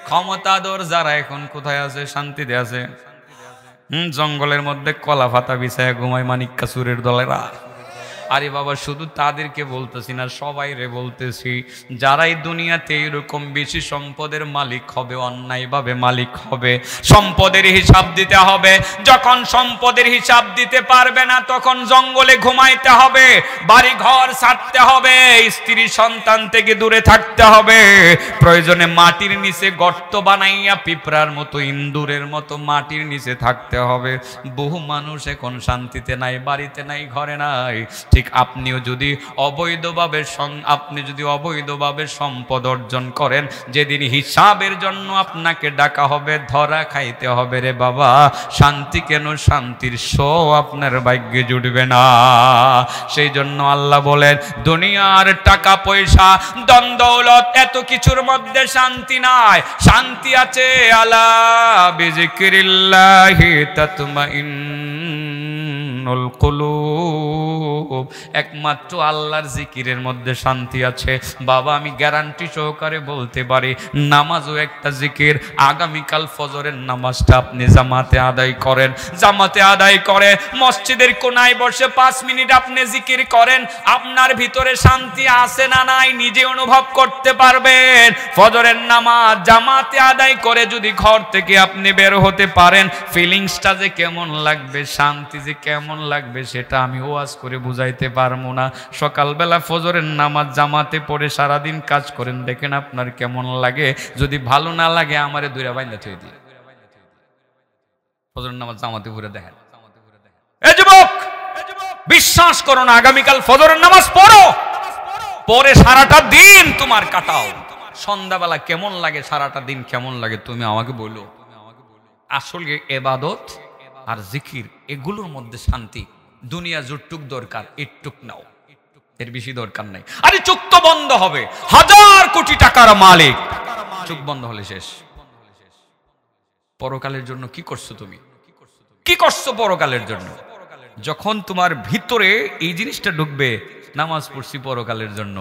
ক্ষমতাধর যারা এখন কোথায় আছে? শান্তিতে আছে। জঙ্গলের মধ্যে কলা পাতা বিছায় ঘুমায় মানিক্কা চুরের দলেরা। আরে বাবা, শুধু তাদেরকে বলতেছি না, সবাই রে বলতেছি, যারাই দুনিয়াতে এরকম বেশি সম্পদের মালিক হবে, অন্যায়ভাবে মালিক হবে, সম্পদের হিসাব দিতে হবে। যখন সম্পদের হিসাব দিতে পারবে না, তখন জঙ্গলে ঘুমাইতে হবে, বাড়ি ঘর ছাড়তে হবে, স্ত্রী সন্তান থেকে দূরে থাকতে হবে, প্রয়োজনে মাটির নিচে গর্ত বানাইয়া পিঁপড়ার মতো, ইন্দুরের মতো মাটির নিচে থাকতে হবে। বহু মানুষ এখন শান্তিতে নাই, বাড়িতে নাই, ঘরে নাই। ঠিক আপনিও যদি অবৈধভাবে সম্পদ অর্জন করেন, যেদিন হিসাবের জন্য আপনাকে ডাকা হবে, ধরা খাইতে হবে রে বাবা, শান্তি কেন, শান্তির শো আপনার ভাগ্যে জুটবে না। সেই জন্য আল্লাহ বলেন, দুনিয়ার টাকা পয়সা দ্বন্দ্বলত এত কিছুর মধ্যে শান্তি নাই, শান্তি আছে আলা বিযিকরিল্লাহি তাতমাইন্নুল কুলুব। একমাত্র আল্লাহর জিকিরের মধ্যে শান্তি আছে। বাবা আমি গ্যারান্টি সহকারে বলতে পারি, নামাজও একটা জিকির। আগামীকাল ফজরের নামাজটা আপনি জামাতে আদায় করেন, জামাতে আদায় করে মসজিদের কোনায় বসে 5 মিনিট আপনি জিকির করেন, আপনার ভিতরে শান্তি আছে না নাই নিজে অনুভব করতে পারবেন। ফজরের নামাজ জামাতে আদায় করে যদি ঘর থেকে আপনি বের হতে পারেন, ফিলিংসটা যে কেমন লাগবে, শান্তি যে কেমন লাগবে, সেটা আমি ওয়াজ করে বুঝাইতে পারবো না। সকালবেলা ফজরের নামাজ জামাতে পড়ে সারাদিন কাজ করেন, দেখেন আপনার কেমন লাগে। যদি ভালো না লাগে আমারে দুইরা বাইন্দা থুয়ে দিয়ে ফজরের নামাজ জামাতে পড়ে দেখেন। এ যুবক, বিশ্বাস করো না, আগামীকাল ফজরের নামাজ পড়ো, পরে সারাটা দিন তোমার কাটাও। সন্ধ্যাবেলা কেমন লাগে, সারাটা দিন কেমন লাগে তুমি আমাকে বলো। আসলে ইবাদত আর জিকির এগুলোর মধ্যে শান্তি। দুনিয়া যতটুক দরকার একটুক নাও, এর বেশি দরকার নাই। আরে চোখ তো বন্ধ হবে, 1000 কোটি টাকার মালিক, চোখ বন্ধ হলে শেষ। পরকালের জন্য কি করছো তুমি, কি করছো পরকালের জন্য? যখন তোমার ভিতরে এই জিনিসটা ঢুকবে, নামাজ পড়ছি পরকালের জন্য,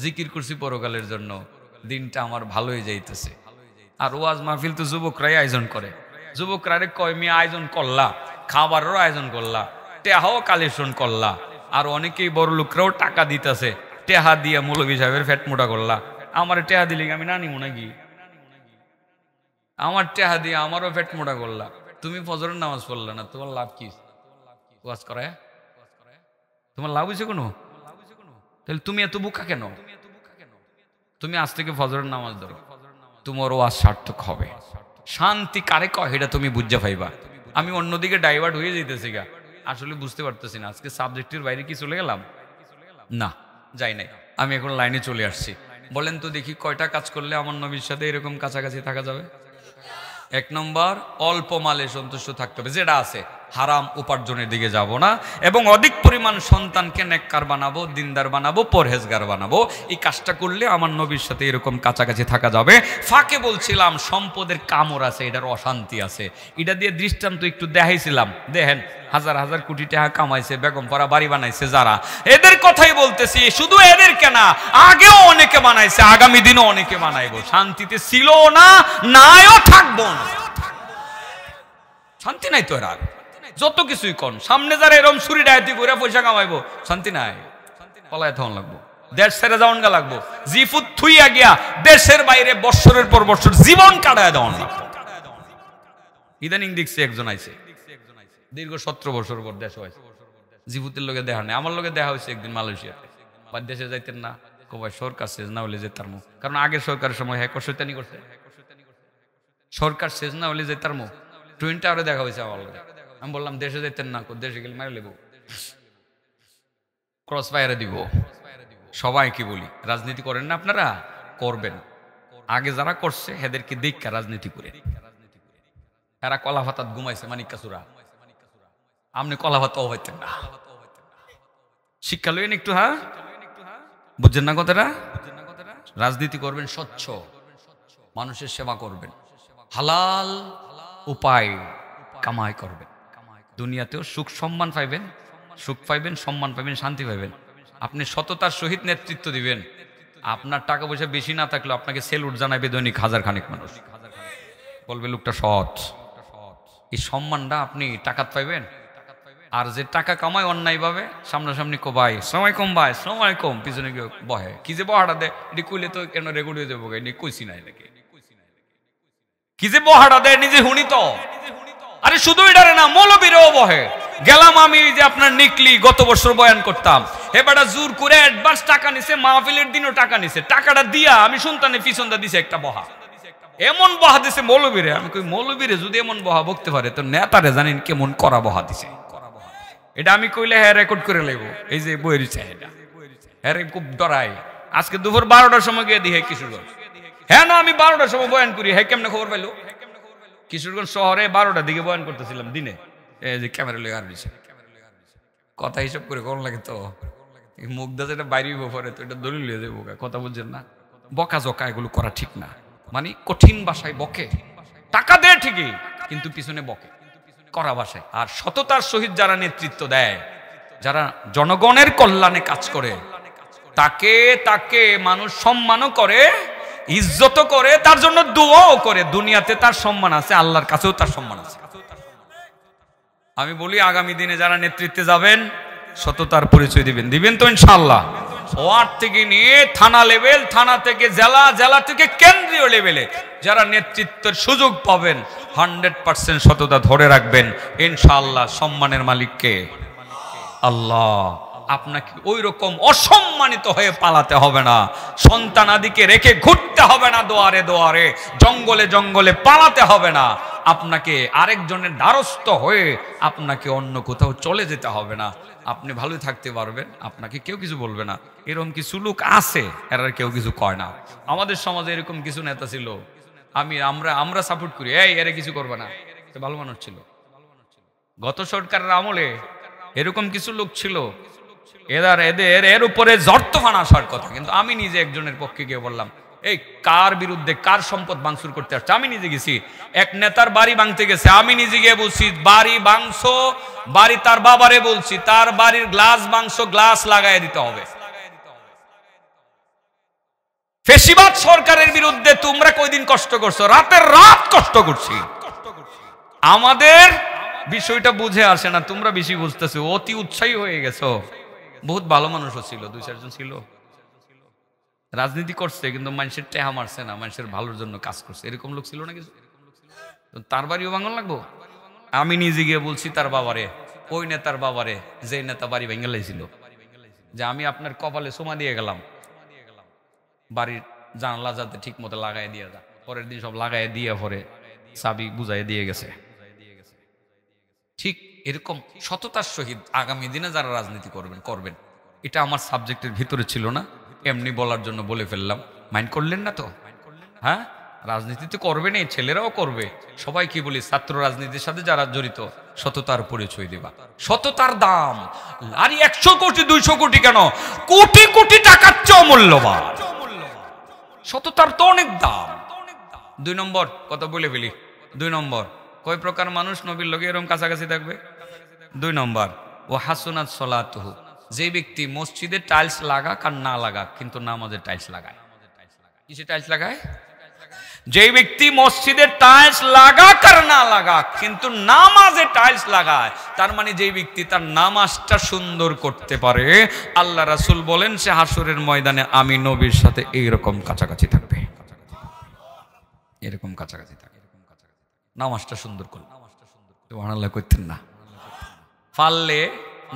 জিকির করছি পরকালের জন্য, দিনটা আমার ভালোই যাইতেছে। আর ওয়াজ মাহফিল তো যুবকরাই আয়োজন করে। যুবকরা কয় মিয়া আয়োজন করলা, খাবারেরও আয়োজন করলা, টেহাও কালেকশন করলা, আর অনেকেই বড় লোকরাও টাকা দিতেছে, টেহা দিয়ে মৌলভী সাহেবের ফ্যাট মোটা করলা। আমার টেহা দিলে আমি না নিব নাকি? আমার টেহা দিয়ে আমারও ফ্যাট মোটা করলা। তুমি ফজরের নামাজ পড়লা না, তোমার লাভ কি? ওয়াজ করে তোমার লাভ হয়েছে কোনো? তাহলে তুমি এত বোকা কেন? তুমি আজ থেকে ফজরের নামাজ ধরো, তোমার ওয়াজ সার্থক হবে। শান্তি কারে কয় এটা তুমি বুঝতে পাইবা। আমি অন্যদিকে ডাইভার্ট হয়ে যেতেছি গা, আসলে বুঝতে পারতেছি না। আজকে সাবজেক্টের বাইরে কি চলে গেলাম? না, যাই নাই, আমি এখন লাইনে চলে আসছি। বলেন তো দেখি, কয়টা কাজ করলে আমার নবীর সাথে এরকম কাছাকাছি থাকা যাবে? 1 নম্বর, অল্প মালে সন্তুষ্ট থাকতে হবে, যেটা আছে। হারাম উপার্জনের দিকে যাব না, এবং অধিক পরিমাণ সন্তানকে নেককার বানাবো, দিনদার বানাবো, পরহেজগার বানাবো। এই কাজটা করলে আমার নবীর সাথে এরকম কাছাকাছি থাকা যাবে। ফাঁকে বলছিলাম সম্পদের কামড় আছে, এটার অশান্তি আছে। এটা দিয়ে দৃষ্টান্ত একটু দেখাইছিলাম, দেখেন 1000 কোটি টাকা কামাইছে, বেগম পাড়া বাড়ি বানাইছে যারা, এদের কথাই বলতেছি। শুধু এদের কেনা, আগেও অনেকে বানাইছে, আগামী দিনও অনেকে বানাইবো। শান্তিতে ছিল না, নাইও থাকবো না। শান্তি নাই তো এরা, যত কিছুই কন। সামনে যারা এরকম ছুরি ডায়তি করে পয়সা কামাইবো, শান্তি নাই, পলায় থাকুন লাগবো, দেশ ছেড়ে যাওয়ান গা লাগবো। জিফুত থুইয়া গিয়া দেশের বাইরে বৎসরের পর বৎসর জীবন কাটায় দেওয়ান লাগবো। ইদানিং দেখছি একজন আইছে, দীর্ঘ 17 বছর পর দেশ হয়েছে, জিফুতের লোকে দেখা নেই। আমার লোকে দেখা হয়েছে একদিন মালয়েশিয়াতে। বা দেশে যাইতেন না, কবাই সরকার শেষ না হলে যেতার মুখ, কারণ আগের সরকারের সময় হ্যাঁ শয়তানি করছে। সরকার শেষ না হলে যেতার মুখ, টুইন টাওয়ারে দেখা হয়েছে আমার লোকে। আমি বললাম দেশে যেতেন না, দেশে গেলে মারে লেবো, ক্রস ফায়ারে দিব। সবাই কি বলি, রাজনীতি করেন না আপনারা? করবেন। আগে যারা করছে হেদেরকে দেখা রাজনীতি করে। এরা কলা ভাতাত ঘুমাইছে, মানিকা চূড়া। আপনি কলা ভাতাও হইতেন না। শিক্ষা লইন একটু, হ্যাঁ বুঝছেন না কথাটা? রাজনীতি করবেন স্বচ্ছ, মানুষের সেবা করবেন, হালাল উপায় কামাই করবেন। দুনিয়াতেও সুখ সম্মান পাইবেন, সুখ পাইবেন, সম্মান পাইবেন, শান্তি পাইবেন। আপনি সততার সহিত নেতৃত্ব দিবেন। আপনার টাকা পয়সা বেশি না থাকলেও আপনাকে সেলুট জানাবে দৈনিক 1000 খানেক মানুষ, বলবে লোকটা সৎ। এই সম্মানটা আপনি টাকাত পাইবেন। আর যে টাকা কামায় অন্যায় ভাবে, সামনাসামনি কো ভাই সময় কম, ভাই সময় কম, পিছনে গিয়ে বহে, কি যে বহাটা দেয় এটি কইলে তো কেন রেকর্ড হয়ে যাবো, এটি কইছি নাই নাকি, কি যে বহাটা দেয় নিজে হুনি তো। আরে শুধু এটারে না, মৌলবীরও বহে। গেলাম আমি যে আপনার নিকলি গত বছর বয়ান করতাম, এবারটা জোর করে অ্যাডভান্স টাকা নিছে, মাহফিলের দিনও টাকা নিছে, টাকাটা দিয়া আমি সন্তানে পিছনটা দিছে একটা বহা, এমন বহা দিছে মৌলবীরে। আমি কই মৌলবীরে যদি এমন বহা বকতে পারে তো নেতারে জানেন কেমন করা বহা দিছে। এটা আমি কইলে হ্যাঁ রেকর্ড করে লাগবো, এই যে বইয়ের এটা হ্যাঁ খুব ডরাই। আজকে দুপুর 12টার সময় গিয়ে দিই কিশোরগঞ্জ, হ্যাঁ না আমি 12টার সময় বয়ান করি, হ্যাঁ কেমনে খবর পাইলো? কিশোরগঞ্জ শহরে 12টার দিকে বয়ান করতেছিলাম দিনে, এই যে ক্যামেরা লেগে আর দিছে, কথা হিসাব করে কোন লাগে তো মুখদা যেটা বাইরে পরে তো এটা দলিল হয়ে যাবো, কথা বুঝছেন না? বকা জকা এগুলো করা ঠিক না, মানে কঠিন ভাষায় বকে, টাকা দেয় ঠিকই কিন্তু পিছনে বকে করা ভাষায়। আর সততার সহিত যারা নেতৃত্ব দেয় যারা জনগণের কল্যাণে কাজ করে তাকে তাকে মানুষ সম্মানও করে, ইজ্জত করে, তার জন্য দোয়াও করে। দুনিয়াতে তার সম্মান আছে, আল্লাহর কাছেও তার সম্মান আছে। আমি বলি আগামী দিনে যারা নেতৃত্বে যাবেন সততার পরিচয় দিবেন, দিবেন তো ইনশাআল্লাহ। ওয়ার্ড থেকে নিয়ে থানা লেভেল, থানা থেকে জেলা, জেলা থেকে কেন্দ্রীয় লেভেলে যারা নেতৃত্বের সুযোগ পাবেন 100% সততা ধরে রাখবেন ইনশাআল্লাহ। সম্মানের মালিককে আল্লাহ। আপনাকে ওই রকম অসম্মানিত হয়ে পালাতে হবে না, সন্তানাদিকে রেখে ঘুরতে হবে না, দোয়ারে দোয়ারে জঙ্গলে জঙ্গলে পালাতে হবে না, আপনাকে আরেকজনের দ্বারস্থ হয়ে আপনাকে অন্য কোথাও চলে যেতে হবে না। আপনি ভালোই থাকতে পারবেন, আপনাকে কেউ কিছু বলবে না। এরকম কিছু লোক আছে, এরা কেউ কিছু কয় না। আমাদের সমাজে এরকম কিছু নেতা ছিল, আমরা সাপোর্ট করি, এই এরা কিছু করবে না, ভালো মানুষ ছিল। গত সরকারের আমলে এরকম কিছু লোক ছিল, এর উপরে জর্তফান আসার কথা। কিন্তু আমি নিজে একজনের পক্ষে গিয়ে বললাম, এই কার বিরুদ্ধে, কার সম্পদ ভাঙচুর করতে আসছে? আমি নিজে গেছি, এক নেতার বাড়ি ভাঙতে গেছে, আমি নিজে গিয়ে বলছি বাড়ি ভাঙছো, বাড়ি তার বাবারে বলছি তার বাড়ির গ্লাস ভাঙছো, গ্লাস লাগাই দিতে হবে। ফেসিবাদ সরকারের বিরুদ্ধে তোমরা কয়দিন কষ্ট করছো? রাতের রাত কষ্ট করছি। আমাদের বিষয়টা বুঝে আসে না, তোমরা বেশি বুঝতেছো, অতি উৎসাহী হয়ে গেছো। বহুত ভালো মানুষও ছিল, 2-4 জন ছিল, রাজনীতি করছে কিন্তু মানুষের টেহা মারছে না, মানুষের ভালোর জন্য কাজ করছে। এরকম লোক ছিল না কিছু? তার বাড়িও ভাঙন লাগবো? আমি নিজে গিয়ে বলছি তার বাবারে, ওই নেতার বাবারে, যে নেতা বাড়ি ভেঙে লাইছিল, যে আমি আপনার কপালে সোমা দিয়ে গেলাম, বাড়ির জানলা যাতে ঠিক মতো লাগাই দিয়ে যা। পরের দিন সব লাগাই দিয়ে পরে চাবি বুঝাই দিয়ে গেছে। ঠিক এরকম সততার সহিত আগামী দিনে যারা রাজনীতি করবেন। এটা আমার সাবজেক্টের ভিতরে ছিল না, এমনি বলার জন্য বলে ফেললাম, মাইন্ড করলেন না তো? হ্যাঁ, রাজনীতিতে করবেন, এই ছেলেরাও করবে, সবাই কি বলি, ছাত্র রাজনীতির সাথে যারা জড়িত, সততার পরিচয় দেবা। সততার দাম আর 100 কোটি 200 কোটি কেন, কোটি কোটি টাকার চেয়ে মূল্যবান। সততার তো অনেক দাম। 2 নম্বর কথা বলে ফেলি। 2 নম্বর, কয় প্রকার মানুষ নবীর লগে এরকম কাছাকাছি থাকবে? 2 নম্বর, ও হাসুনাত সলাতুহু, যে ব্যক্তি মসজিদে টাইলস লাগাক আর না লাগাক কিন্তু নামাজে টাইলস লাগায়। কিসে টাইলস লাগায়? যে ব্যক্তি মসজিদে টাইলস লাগাক আর না লাগাক কিন্তু নামাজে টাইলস লাগায়, তার মানে যে ব্যক্তি তার নামাজটা সুন্দর করতে পারে, আল্লাহ রাসূল বলেন সে হাসরের ময়দানে আমি নবীর সাথে এইরকম কাছাকাছি থাকবে। এরকম কাছাকাছি থাকে, নামাজটা সুন্দর করল। সুবহানাল্লাহ করতেন না? পারলে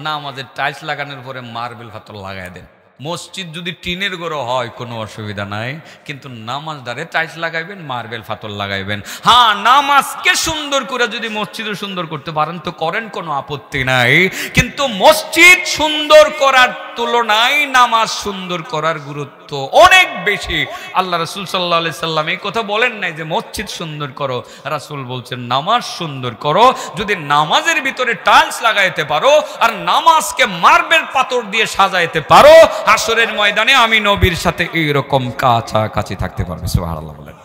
নামাজের টাইলস লাগানোর পরে মার্বেল পাথর লাগাই দেন। মসজিদ যদি টিনের ঘর হয় কোনো অসুবিধা নাই, কিন্তু নামাজদারে টাইলস লাগাইবেন, মার্বেল পাথর লাগাইবেন। হ্যাঁ, নামাজকে সুন্দর করে যদি মসজিদও সুন্দর করতে পারেন তো করেন, কোনো আপত্তি নাই। কিন্তু মসজিদ সুন্দর করার তুলনায় নামাজ সুন্দর করার গুরুত্ব অনেক বেশি। আল্লাহ রাসূল সাল্লাল্লাহু আলাইহি সাল্লাম এই কথা বলেন নাই যে মসজিদ সুন্দর করো, রাসূল বলছেন নামাজ সুন্দর করো। যদি নামাজের ভিতরে টাইলস লাগাইতে পারো আর নামাজকে মার্বেল পাথর দিয়ে সাজাইতে পারো, হাসরের ময়দানে আমি নবীর সাথে এইরকম কাছাকাছি থাকতে পারবে। সুবহানাল্লাহ বলেন।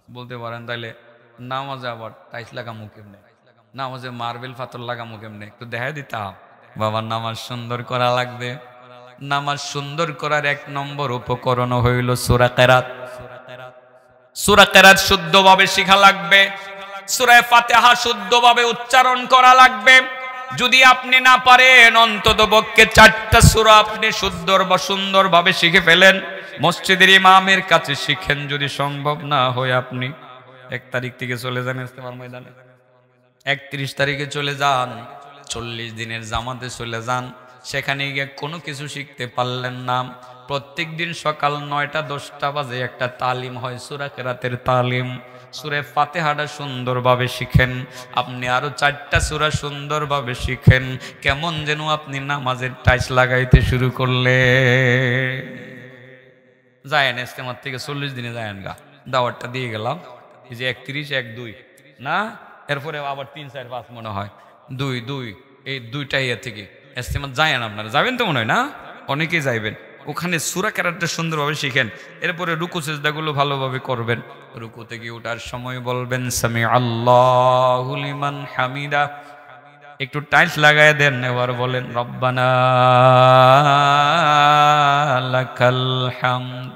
বলতে পারেন তাইলে নামাজে আবার টাইলস লাগামু কেমনে, নামাজে মার্বেল পাথর লাগামু কেমনে, একটু দেখাই দিতাম। বাবা, নামাজ সুন্দর করা লাগবে। নামাজ সুন্দর করার 1 নম্বর উপকরণ হইল সূরা কিরাত। সূরা কিরাত শুদ্ধভাবে শিখা লাগবে। সূরা ফাতিহা শুদ্ধভাবে উচ্চারণ করা লাগবে। যদি আপনি না পারেন অন্তত পক্ষে 4টা সূরা আপনি সুন্দরভাবে শিখে ফেলেন, মসজিদের ইমামের কাছে শিখেন। যদি সম্ভব না হয় আপনি 1 তারিখ থেকে চলে যান ইস্তেমার ময়দানে, 31 তারিখে চলে যান, 40 দিনের জামাতে চলে যান। সেখানে গিয়ে কোনো কিছু শিখতে পারলেন না, প্রত্যেক দিন সকাল 9টা-10টা বাজে একটা তালিম হয়, সূরা কিরাতের তালিম। সূরা ফাতিহাটা সুন্দরভাবে শিখেন। আপনি আরো 4টা সূরা সুন্দরভাবে শিখেন। কেমন যেন আপনি নামাজের টাইলস লাগাইতে শুরু করলে। যায়েন ইস্তেমার থেকে 40 দিনে যায়েন গা, দাওয়াতটা দিয়ে গেলাম। এই যে 31, 1, 2 না, এরপরে আবার 3, 4, 5 মনে হয় 2, এই 2টা ইয়ে থেকে ইস্তেমা যায়েন। আপনারা যাবেন তো মনে হয় না? অনেকেই যাইবেন। ওখানে সূরা কিরাতটা সুন্দরভাবে শিখেন। এরপরে রুকু সিজদাগুলো ভালোভাবে করবেন। রুকু থেকে ওঠার সময় বলবেন সামি আল্লাহু লিমান হামিদা, একটু টাইলস লাগায় দেন, এবার বলেন রব্বানা লাকাল হামদ,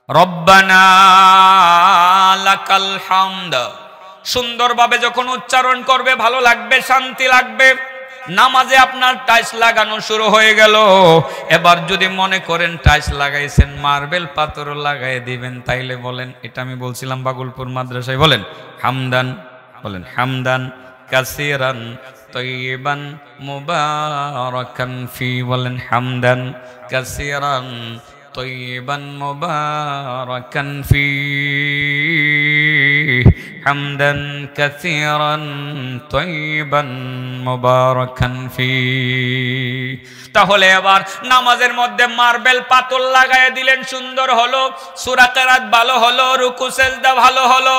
রব্বানা লাকাল হামদ। সুন্দরভাবে যখন উচ্চারণ করবে ভালো লাগবে, শান্তি লাগবে। নামাজে আপনার টাইলস লাগানো শুরু হয়ে গেল। এবার যদি মনে করেন টাইলস লাগাইছেন, মার্বেল পাথর লাগাই দিবেন, তাইলে বলেন, এটা আমি বলছিলাম বাগুলপুর মাদ্রাসায়, বলেন হামদান, বলেন হামদান কাসিরান তয়্যিবান মুবারাকান ফি, বলেন হামদান কাসিরান তয়্যিবান মুবারাকান ফি, হামদান কাসিরান তয়্যিবান মুবারাকান ফি। তাহলে এবার নামাজের মধ্যে মার্বেল পাথর লাগায় দিলেন, সুন্দর হলো, সূরা কিরাত ভালো হলো, রুকু সিজদা ভালো হলো।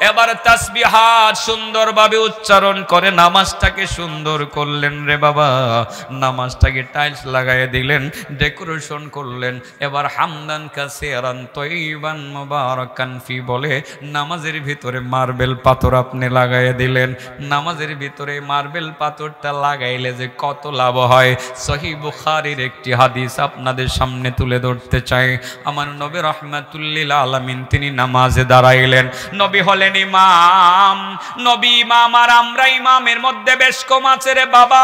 এবার তাসবিহাত সুন্দরভাবে উচ্চারণ করে নামাজটাকে সুন্দর করলেন রে বাবা, নামাজটাকে টাইলস লাগায় দিলেন, ডেকোরেশন করলেন। এবার হামদান কাসিরান তয়্যিবান মুবারাকান ফি বলে নামাজের ভিতরে মার্বেল পাথর আপনি লাগায় দিলেন। নামাজের ভিতরে মার্বেল পাথরটা লাগাইলে যে কত লাভ হয়, সহিহ বুখারীর একটি হাদিস আপনাদের সামনে তুলে ধরতে চাই। আমার নবী রাহমাতুল্লিল আলামিন তিনি নামাজে দাঁড়াইলেন। নবী হলেন ইমাম, নবী ইমাম আর আমরা ইমামের মধ্যে বেশ কম আছে রে বাবা।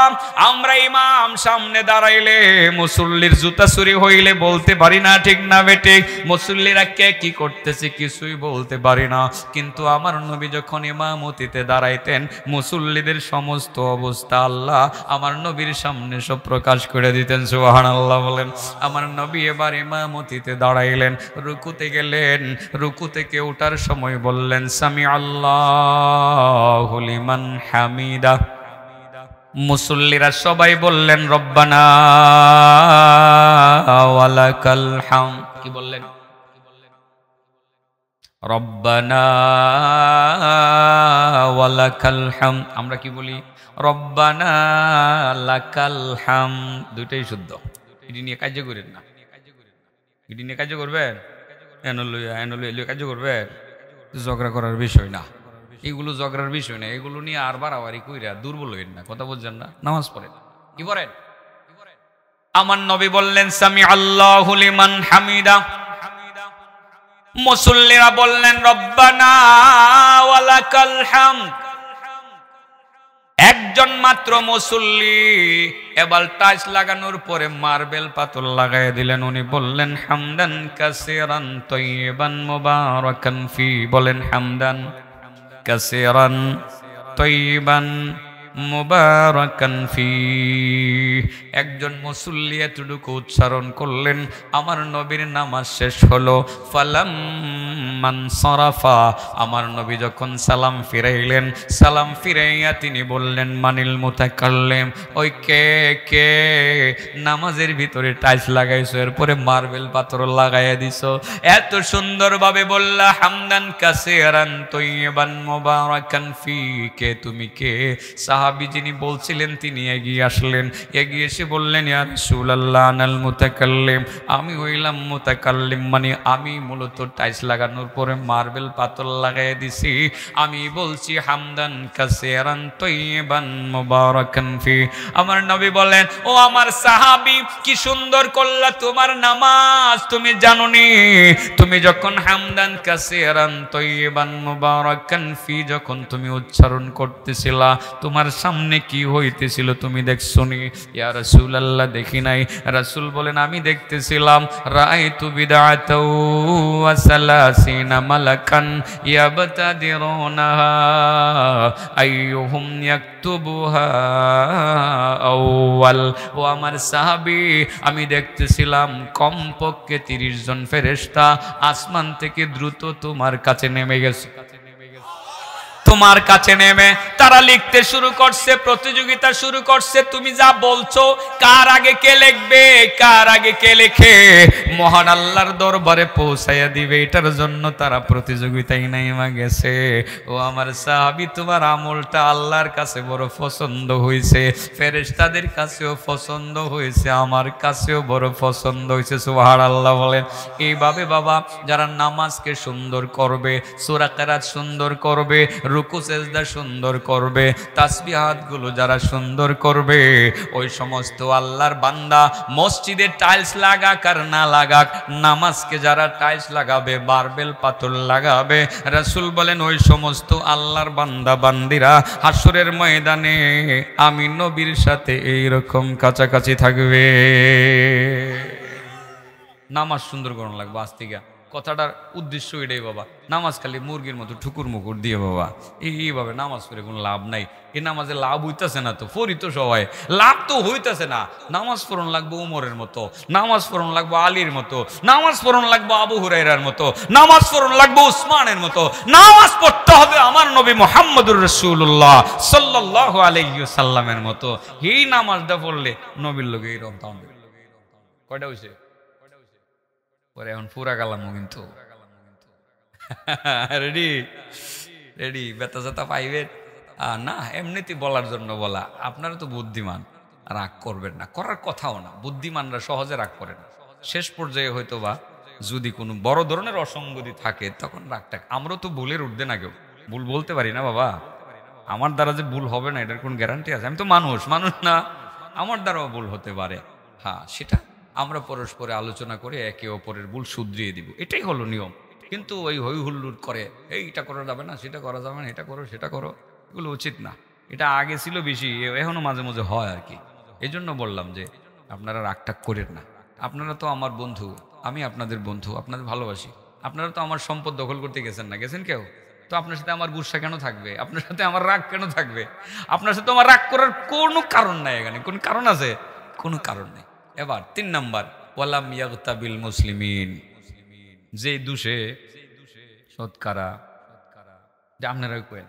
আমরা ইমাম সামনে দাঁড়াইলে মুসল্লির জুতা চুরি হইলে বলতে পারি না, ঠিক না বেটে? মুসল্লিরা কে কি করতেছে কিছুই বলতে পারি না। কিন্তু আমার নবী যখন ইমামতিতে দাঁড়াইতেন, মুসল্লিদের সমস্ত অবস্থা আল্লাহ আমার নবীর সামনে সব প্রকাশ করে দিতেন। সুবহানাল্লাহ বলেন। আমার নবী এবার ইমামতিতে দাঁড়াইলেন, রুকুতে গেলেন, রুকু থেকে ওঠার সময় বললেন সামি আল্লাহু লিমান হামিদা। মুসল্লিরা সবাই বললেন রব্বানা ওয়ালাকাল হামদ। কি বললেন? রব্বানা ওয়ালাকাল হামদ। আমরা কি বলি? রব্বানা লাকাল হামদ। দুইটাই শুদ্ধ। এটি নিয়ে কাজ করেন না, এটি নিয়ে কাজ করবেন, এনলুয়া কাজ করবেন। ঝগড়া করার বিষয় না, এগুলো ঝগড়ার বিষয় না, এগুলো নিয়ে আর বাড়াবাড়ি কইরা দুর্বল হইন না, কথা বলছেন না। নামাজ পড়েন, কি পড়েন? আমার নবী বললেন সামি আল্লাহু লিমান হামিদা। মুসল্লিরা বললেন রব্বানা ওয়ালাকাল হামদ। একজন মাত্র মুসল্লি এবার টাইলস লাগানোর পরে মার্বেল পাথর লাগাই দিলেন। উনি বললেন হামদান কাসিরান তয়্যিবান মুবারাকান ফি, বলেন হামদান কাসিরান তয়্যিবান মুবারাকান ফি। একজন মুসল্লি এতটুকু উচ্চারণ করলেন, আমার নবীর নামাজ শেষ হলো। ফালাম্মান সারাফা, আমার নবী যখন সালাম ফিরাইলেন, সালাম ফিরাইয়া তিনি বললেন মানিল মুতাকাল্লিম, ওই কে কে নামাজের ভিতরে টাইলস লাগাইছো, এরপরে মার্বেল পাথর লাগাইয়া দিছো, এত সুন্দরভাবে বললা হামদান কাসিরান তয়্যিবান মুবারাকান ফি। কে তুমি? কে? সাহাবী যিনি বলছিলেন তিনি এগিয়ে আসলেন, এগিয়ে এসে বললেন ইয়া রাসূলুল্লাহ আনাল মুতাকাল্লিম, আমি হইলাম মুতাকাল্লিম, মানে আমি মূলত টাইলস লাগানোর পরে মার্বেল পাথর লাগাই দিছি। আমি বলছি হামদান কাসিরান তয়্যিবান মুবারাকান ফি। আমার নবী বলেন ও আমার সাহাবী, কি সুন্দর করলা তোমার নামাজ, তুমি জানোনি? তুমি যখন হামদান কাসিরান তয়্যিবান মুবারাকান ফি যখন তুমি উচ্চারণ করতেছিলা, তোমার সামনে কি হইতেছিল তুমি দেখছনি? ইয়া রাসূলুল্লাহ দেখি নাই। রাসূল বলেন আমি দেখতেছিলাম রাআইতু বিদআতাও ওয়া সালাসিনা মালাকান ইয়াবতাদিরুনাহা আইয়ুহুম ইয়াকতুবুহা আউয়াল। ও আমার সাহাবী, আমি দেখতেছিলাম কমপক্ষে 30 জন ফেরেশতা আসমান থেকে দ্রুত তোমার কাছে নেমে গেছে, তোমার কাছে নেমে তারা লিখতে শুরু করছে, প্রতিযোগিতা শুরু করছে। তুমি যা বলছো কার আগে কে লিখবে, কার আগে কে লেখে মহান আল্লাহর দরবারে পৌঁছাইয়া দিবে, এটার জন্য তারা প্রতিযোগিতায় নেমে গেছে। ও আমার সাহাবী, তোমার আমলটা আল্লাহর কাছে বড় পছন্দ হয়েছে, ফেরেশতাদের কাছেও পছন্দ হয়েছে, আমার কাছেও বড় পছন্দ হয়েছে। সুবহানাল্লাহ বলেন। এইভাবে বাবা যারা নামাজকে সুন্দর করবে, সূরা কিরাত সুন্দর করবে, রুকু সেজদা সুন্দর করবে, তাসবিহাত গুলো যারা সুন্দর করবে, ওই সমস্ত আল্লাহর বান্দা মসজিদে টাইলস লাগাক আর না লাগাক, নামাজকে যারা টাইলস লাগাবে, মার্বেল পাথর লাগাবে, রাসূল বলেন ওই সমস্ত আল্লাহর বান্দা বান্দিরা হাসরের ময়দানে আমি নবীর সাথে এইরকম কাছাকাছি থাকবে। নামাজ সুন্দর করুন লাগবে আজ থেকে, কথাটার উদ্দেশ্য এটাই বাবা। নামাজ খালি মুরগির মতো ঠুকুর মুকুর দিয়ে বাবা এইভাবে নামাজ করে কোনো লাভ নাই। এই নামাজে লাভ হইতেছে না, তো ফরি তো সবাই লাভ তো হইতেছে না। নামাজ পড়ন লাগবে উমরের মতো, নামাজ পড়ন লাগবে আলীর মতো, নামাজ পড়ন লাগবে আবু হুরায়রার মতো, নামাজ পড়ন লাগবে উসমানের মতো, নামাজ পড়তে হবে আমার নবী মুহাম্মদুর রাসূলুল্লাহ সাল্লাল্লাহু আলাইহি ওয়াসাল্লামের মতো। এই নামাজটা পড়লে নবীর লোকে এইরকম দাম। কয়টা হইছে পরে এখন পুরা গেলাম কিন্তু রেডি রেডি বেতা জেতা পাইবেন না, এমনিতে বলার জন্য বলা। আপনারা তো বুদ্ধিমান, রাগ করবেন না, করার কথাও না। বুদ্ধিমানরা সহজে রাগ করে না। শেষ পর্যায়ে হয়তো বা যদি কোনো বড় ধরনের অসঙ্গতি থাকে তখন রাগটা, আমরাও তো ভুলের ঊর্ধ্বে না, কেউ ভুল বলতে পারি না বাবা। আমার দ্বারা যে ভুল হবে না এটার কোন গ্যারান্টি আছে? আমি তো মানুষ না, আমার দ্বারাও ভুল হতে পারে। হ্যাঁ, সেটা আমরা পরস্পরে আলোচনা করে একে অপরের ভুল শুধরিয়ে দিব, এটাই হলো নিয়ম। কিন্তু ওই হই হুল্লুড় করে এইটা করা যাবে না, সেটা করা যাবে না, এটা করো সেটা করো, এগুলো উচিত না। এটা আগে ছিল বেশি, এখনো মাঝে মাঝে হয় আর কি। এই জন্য বললাম যে আপনারা রাগটাগ করেন না। আপনারা তো আমার বন্ধু, আমি আপনাদের বন্ধু, আপনাদের ভালোবাসি। আপনারা তো আমার সম্পদ দখল করতে গেছেন না, গেছেন কেউ? তো আপনার সাথে আমার গুসা কেন থাকবে? আপনার সাথে আমার রাগ কেন থাকবে? আপনার সাথে আমার রাগ করার কোনো কারণ নাই, এখানে কোন কারণ আছে? কোনো কারণ নেই। এবার 3 নাম্বার, ওয়ালাম ইয়াগতাবিল মুসলিমিন, যে দুষে সৎকারা, আপনারা কয়েন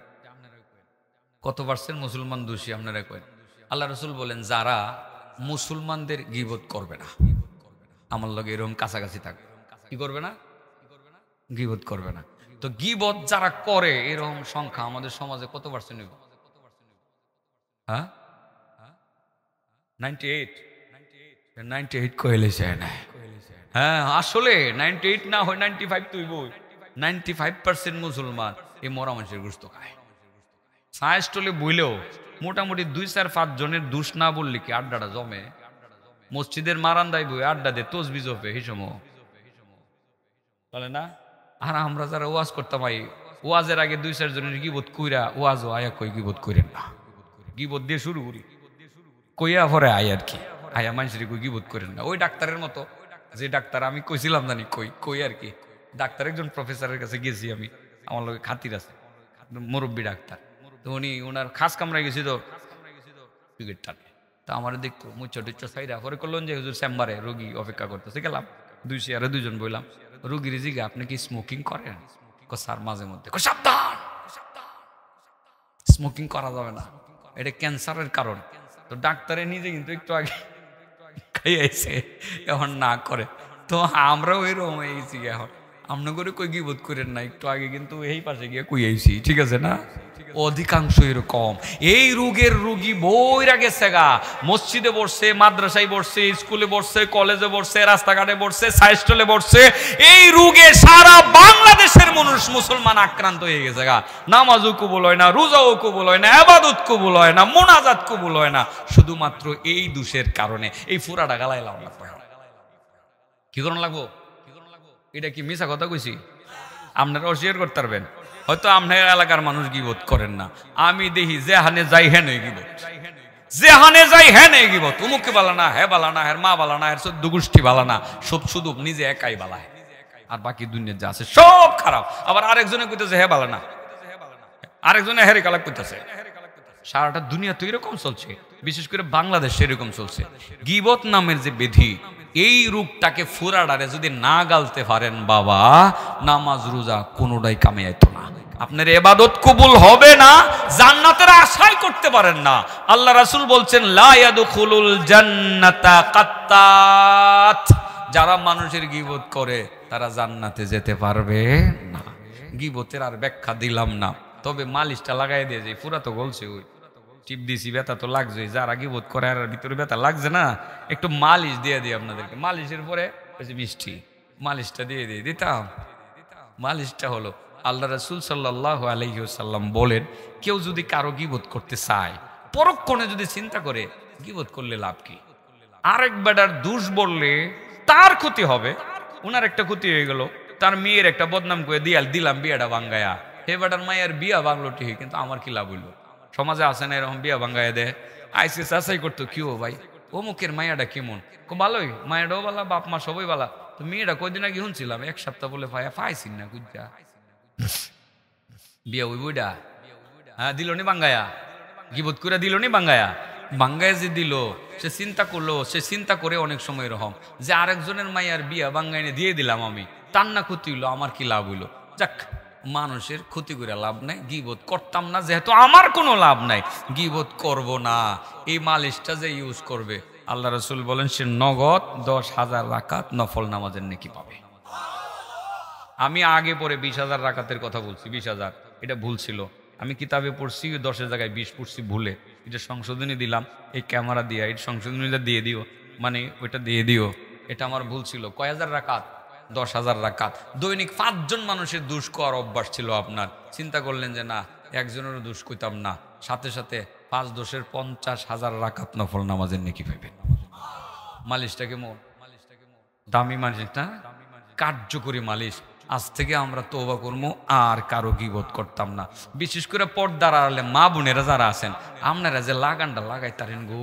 কত পার্সেন্ট মুসলমান দোষী আপনারা কয়েন? আল্লাহ রসুল বলেন যারা মুসলমানদের গীবত করবে না, আমার লগে এরকম কাছাকাছি থাকবে, কি করবে না? গীবত করবে না। তো গীবত যারা করে এরকম সংখ্যা আমাদের সমাজে কত পার্সেন্ট? হ্যাঁ, 98 কইলেছে না। হ্যাঁ, আসলে 98 না হয় 95 তুইব। 95% মুসলমান এই মরা মানুষের গোশত খায়। সায়েস্টলে বইলেও মোটামুটি 2-4-5 জনের দুষ না বললে কি আড্ডাটা জমে। মসজিদের মারান্দায় বই আড্ডা দে তসবি জপে এই সময় বলে না। আর আমরা যারা ওয়াজ করতাম, ওয়াজের আগে 2-4 জনের গীবত কইরা ওয়াজও আয়া কই গীবত কইরেন না, গীবত দিয়ে শুরু করি, কইয়া পরে আয় আর কি, আয়া মানুষের কই গীবত করেন না। ওই ডাক্তারের মতো, যে ডাক্তার আমি কইছিলাম জানি কই আর কি। ডাক্তার একজন প্রফেসরের কাছে গেছি আমি, আমার লগে খাতির আছে, মুরব্বী ডাক্তার। তো উনি ওনার খাস কামড়ায় গেছি, তো টিকিট টানে, তা আমার দেখতো মুচ্ছা টুচ্ছা সাইরা পরে করলেন যে হুজুর চেম্বারে রোগী অপেক্ষা করতেছে। গেলাম 2 চেয়ারে 2 জন বললাম, রোগীর জিগা আপনি কি স্মোকিং করেন? স্যার মাঝে মধ্যে। সাবধান, স্মোকিং করা যাবে না, এটা ক্যান্সারের কারণ। তো ডাক্তারে নিজে কিন্তু একটু আগে খাইয়াছে, এখন না করে। তো আমরাও এরকম হয়েছি, এখন আমরা করে কই গীবত করেন না, একটু আগে কিন্তু এই পাশে গিয়ে কইয়াছি, ঠিক আছে না? অধিকাংশ এরকম। এই রোগের রোগী বইরা গেছে গা, মসজিদে বসছে, মাদ্রাসায় বসছে, স্কুলে বসছে, কলেজে বসছে, রাস্তাঘাটে বসছে, সাইস্টলে বসছে। এই রোগে সারা বাংলাদেশের মানুষ মুসলমান আক্রান্ত হয়ে গেছে গা। নামাজও কবুল হয় না, রোজাও কবুল হয় না, ইবাদত কবুল হয় না, মোনাজাত কবুল হয় না, শুধুমাত্র এই দোষের কারণে। এই ফুরাটা গালাইলাম না, কি করণ লাগবো? এটা কি মিছা কথা কইছি? আপনারা অস্বীকার করতে পারবেন। হয়তো আপনার এলাকার মানুষ গীবত করেন না, আমি দেখি যেহানে যাই হ্যাঁ নেই গীবত, যেহানে যাই হ্যাঁ নেই গীবত। উমুকে বালা না, হ্যাঁ বালা না, হ্যাঁ মা বালা না, হ্যাঁ 14 গোষ্ঠী বালা না, সব শুধু নিজে একাই বালা, আর বাকি দুনিয়া যা আছে সব খারাপ। আবার আরেকজনে কইতেছে হ্যাঁ বালা না, আরেকজনে হেরে কালাক কইতেছে। সারাটা দুনিয়া তো এরকম চলছে, বিশেষ করে বাংলাদেশে এরকম চলছে। গীবত নামের যে বেধি, এই রূপটাকে ফুরাডারে যদি না গালতে পারেন বাবা, নামাজ রোজা কোনোটাই কামে আইতো না, আপনার ইবাদত কবুল হবে না, জান্নাতের আশাই করতে পারেন না। আল্লাহ রাসূল বলছেন লা ইয়াদখুলুল জান্নাতা কাত্তাত, যারা মানুষের গীবত করে তারা জান্নাতে যেতে পারবে না। গীবতের আর ব্যাখ্যা দিলাম না, তবে মালিশটা লাগাই দিয়ে যায়, পুরা তো বলছে, ওই টিপ দিছি, ব্যথা তো লাগছে, যারা গীবত করে আর ভিতরে ব্যথা লাগছে না, একটু মালিশ দিয়ে দিই আপনাদেরকে। মালিশের পরে মিষ্টি মালিশটা দিয়ে দিতাম। মালিশটা হলো আল্লাহ রাসূল সাল্লাল্লাহু আলাইহি ওয়াসাল্লাম বলেন, কেউ যদি কারো গীবত করতে চায়, পরক্ষণে যদি চিন্তা করে গীবত করলে লাভ কি, আরেক বেটার দোষ বললে তার ক্ষতি হবে, ওনার একটা ক্ষতি হয়ে গেল, তার মেয়ের একটা বদনাম করে দিলাম বিয়াটা ভাঙ্গায়া, হে বেটার মায়ের বিয়া ভাঙলো ঠিক, কিন্তু আমার কি লাভ হইলো? সমাজে আসে না এরকম বিয়া ভাঙ্গায়া দেয়, আইসে চাচাই করতো, কি ও ভাই অমুকের মায়াটা কেমন, ভালোই, মায়াটাও বালা, বাপ মা সবাই বালা, তো মেয়েটা কয়দিন আগে শুনছিলাম 1 সপ্তাহ বলে পাইছি না কুজা বিয়া ওই বইটা, হ্যাঁ দিল নি বাঙ্গায়া, গিবত করে দিল নি বাঙ্গায়া, বাঙ্গায় যে দিল সে চিন্তা করলো, সে চিন্তা করে অনেক সময় এরকম যে আরেকজনের মাইয়ার বিয়া বাঙ্গাইনে দিয়ে দিলাম আমি, তার না ক্ষতি হইলো, আমার কি লাভ হইলো? যাক, মানুষের ক্ষতি করে লাভ নাই, গিবত করতাম না, যেহেতু আমার কোনো লাভ নাই গিবত করব না। এই মালিশটা যে ইউজ করবে, আল্লাহ রাসূল বলেন সে নগদ 10,000 রাকাত নফল নামাজের নেকি পাবে। আমি আগে পরে 20,000 রাকাতের কথা বলছি, 20,000 এটা ভুল ছিল, আমি কিতাবে পড়ছি 10-এর জায়গায় 20 পড়ছি ভুলে, এটা সংশোধনী দিলাম, এই ক্যামেরা দিয়ে এই সংশোধনীটা দিয়ে দিও, মানে ওইটা দিয়ে দিও, এটা আমার ভুল ছিল। কয় হাজার রাকাত? 10,000 রাকাত। দৈনিক 5 জন মানুষের দুষ করার অভ্যাস ছিল আপনার, চিন্তা করলেন যে না একজনেরও দুষ কইতাম না, সাথে সাথে 5 দোষের 50,000 রাকাত নফল নামাজের নেকি পাবেন। মালিশটা কেমন? দামি মালিশ না, কার্যকরী মালিশ। আজ থেকে আমরা তওবা করবো, আর কারো গীবত করতাম না। বিশেষ করে পর্দার আড়ালে মা বোনেরা যারা আছেন, আপনারা যে লাগানটা লাগাইতারেন গো,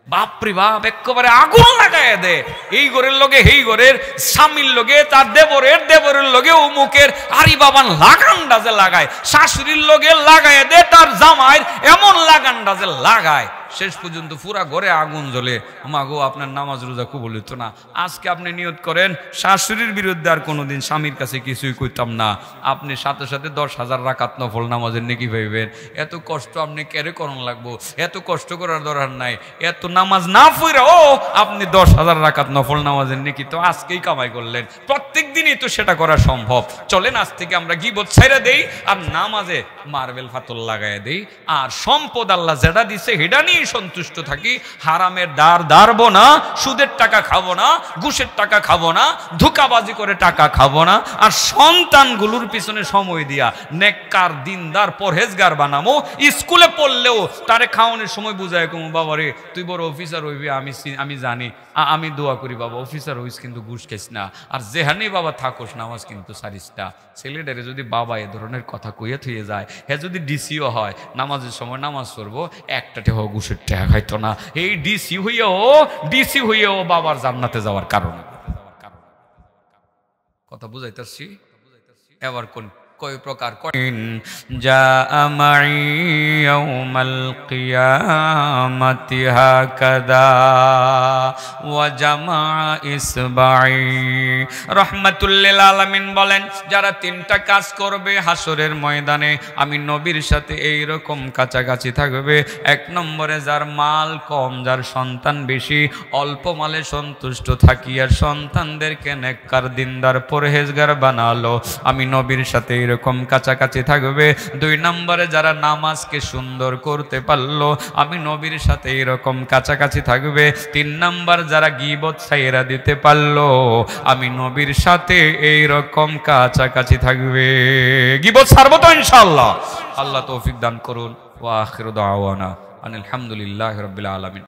বাপরে বাপ, একেবারে আগুন লাগাই দে, এই ঘরের লগে এই ঘরের স্বামীর লগে, তার দেবরের লগে অমুকের, আরি বাবান লাগানটা যে লাগায়, শাশুড়ির লগে লাগাই দে, তার জামাইয়ের এমন লাগানটা যে লাগায়, শেষ পর্যন্ত পুরা ঘরে আগুন জ্বলে। মাগো আপনার নামাজ রোজা কবুল হতো না। আজকে আপনি নিয়ত করেন শাশুড়ির বিরুদ্ধে আর কোনোদিন স্বামীর কাছে কিছুই কইতাম না, আপনি সাথে সাথে 10,000 রাকাত নফল নামাজের নেকি পাইবেন। এত কষ্ট আপনি কেড়ে করণ লাগবো, এত কষ্ট করার দরকার নাই, এত নামাজ না পড়েও আপনি 10,000 রাকাত নফল নামাজের নেকি তো আজকেই কামাই করলেন, প্রত্যেক দিনই তো সেটা করা সম্ভব। চলেন আজ থেকে আমরা গীবত ছেড়ে দেই, আর নামাজে মার্বেল ফাতল লাগাই দেই, আর সম্পদ আল্লাহ যেটা দিছে সেটা নিয়ে সন্তুষ্ট থাকি। হারামের দ্বার দাঁড়বো না, সুদের টাকা খাবো না, ঘুষের টাকা খাবো না, ধোঁকাবাজি করে টাকা খাবো না, আর সন্তানগুলোর পিছনে সময় দিয়া নেককার দিনদার পরহেজগার বানামো। স্কুলে পড়লেও তারে খাওয়ানোর সময় বুঝায় কমু, বাবা রে তুই বড় অফিসার হইবি, আমি জানি, আমি দোয়া করি বাবা অফিসার হইস, কিন্তু ঘুষ খাইস না, আর যেহানি বাবা থাকোস নামাজ কিন্তু সারিস না। ছেলেটারে যদি বাবা এ ধরনের কথা কইয়া থুয়ে যায়, হ্যাঁ যদি ডিসিও হয়, নামাজের সময় নামাজ পড়বো, একটাতে হোক ঘুষের টাকা খাইতো না, এই ডিসি হইয়াও বাবার জান্নাতে যাওয়ার কারণে। কথা বুঝাইতেছি? এবার কোন কয় প্রকার যা আমাই ইয়াউমাল কিয়ামাতি হাকাদা ওয়া জামা ইসবাই। রাহমাতুল লিল আলামিন বলেন, যারা 3টা কাজ করবে হাসরের ময়দানে আমি নবীর সাথে এই রকম কাছাকাছি থাকবে। 1 নম্বরে যার মাল কম, যার সন্তান বেশি, অল্প মালে সন্তুষ্ট থাকি আর সন্তানদেরকে নেককার দিনদার পরহেজগার বানালো, আমি নবীর সাথে এরকম কাছাকাছি থাকবে। 2 নম্বরে যারা নামাজকে সুন্দর করতে পারলো, আমি নবীর সাথে এরকম কাছাকাছি থাকবে। 3 নম্বর যারা গীবত ছাইরা দিতে পারলো, আমি নবীর সাথে এইরকম কাছাকাছি থাকবে। গীবত ছাড়বো তো ইনশাআল্লাহ। আল্লাহ তৌফিক দান করুন। ওয়া আখিরু দাওয়ানা আলহামদুলিল্লাহি রাব্বিল আলামিন।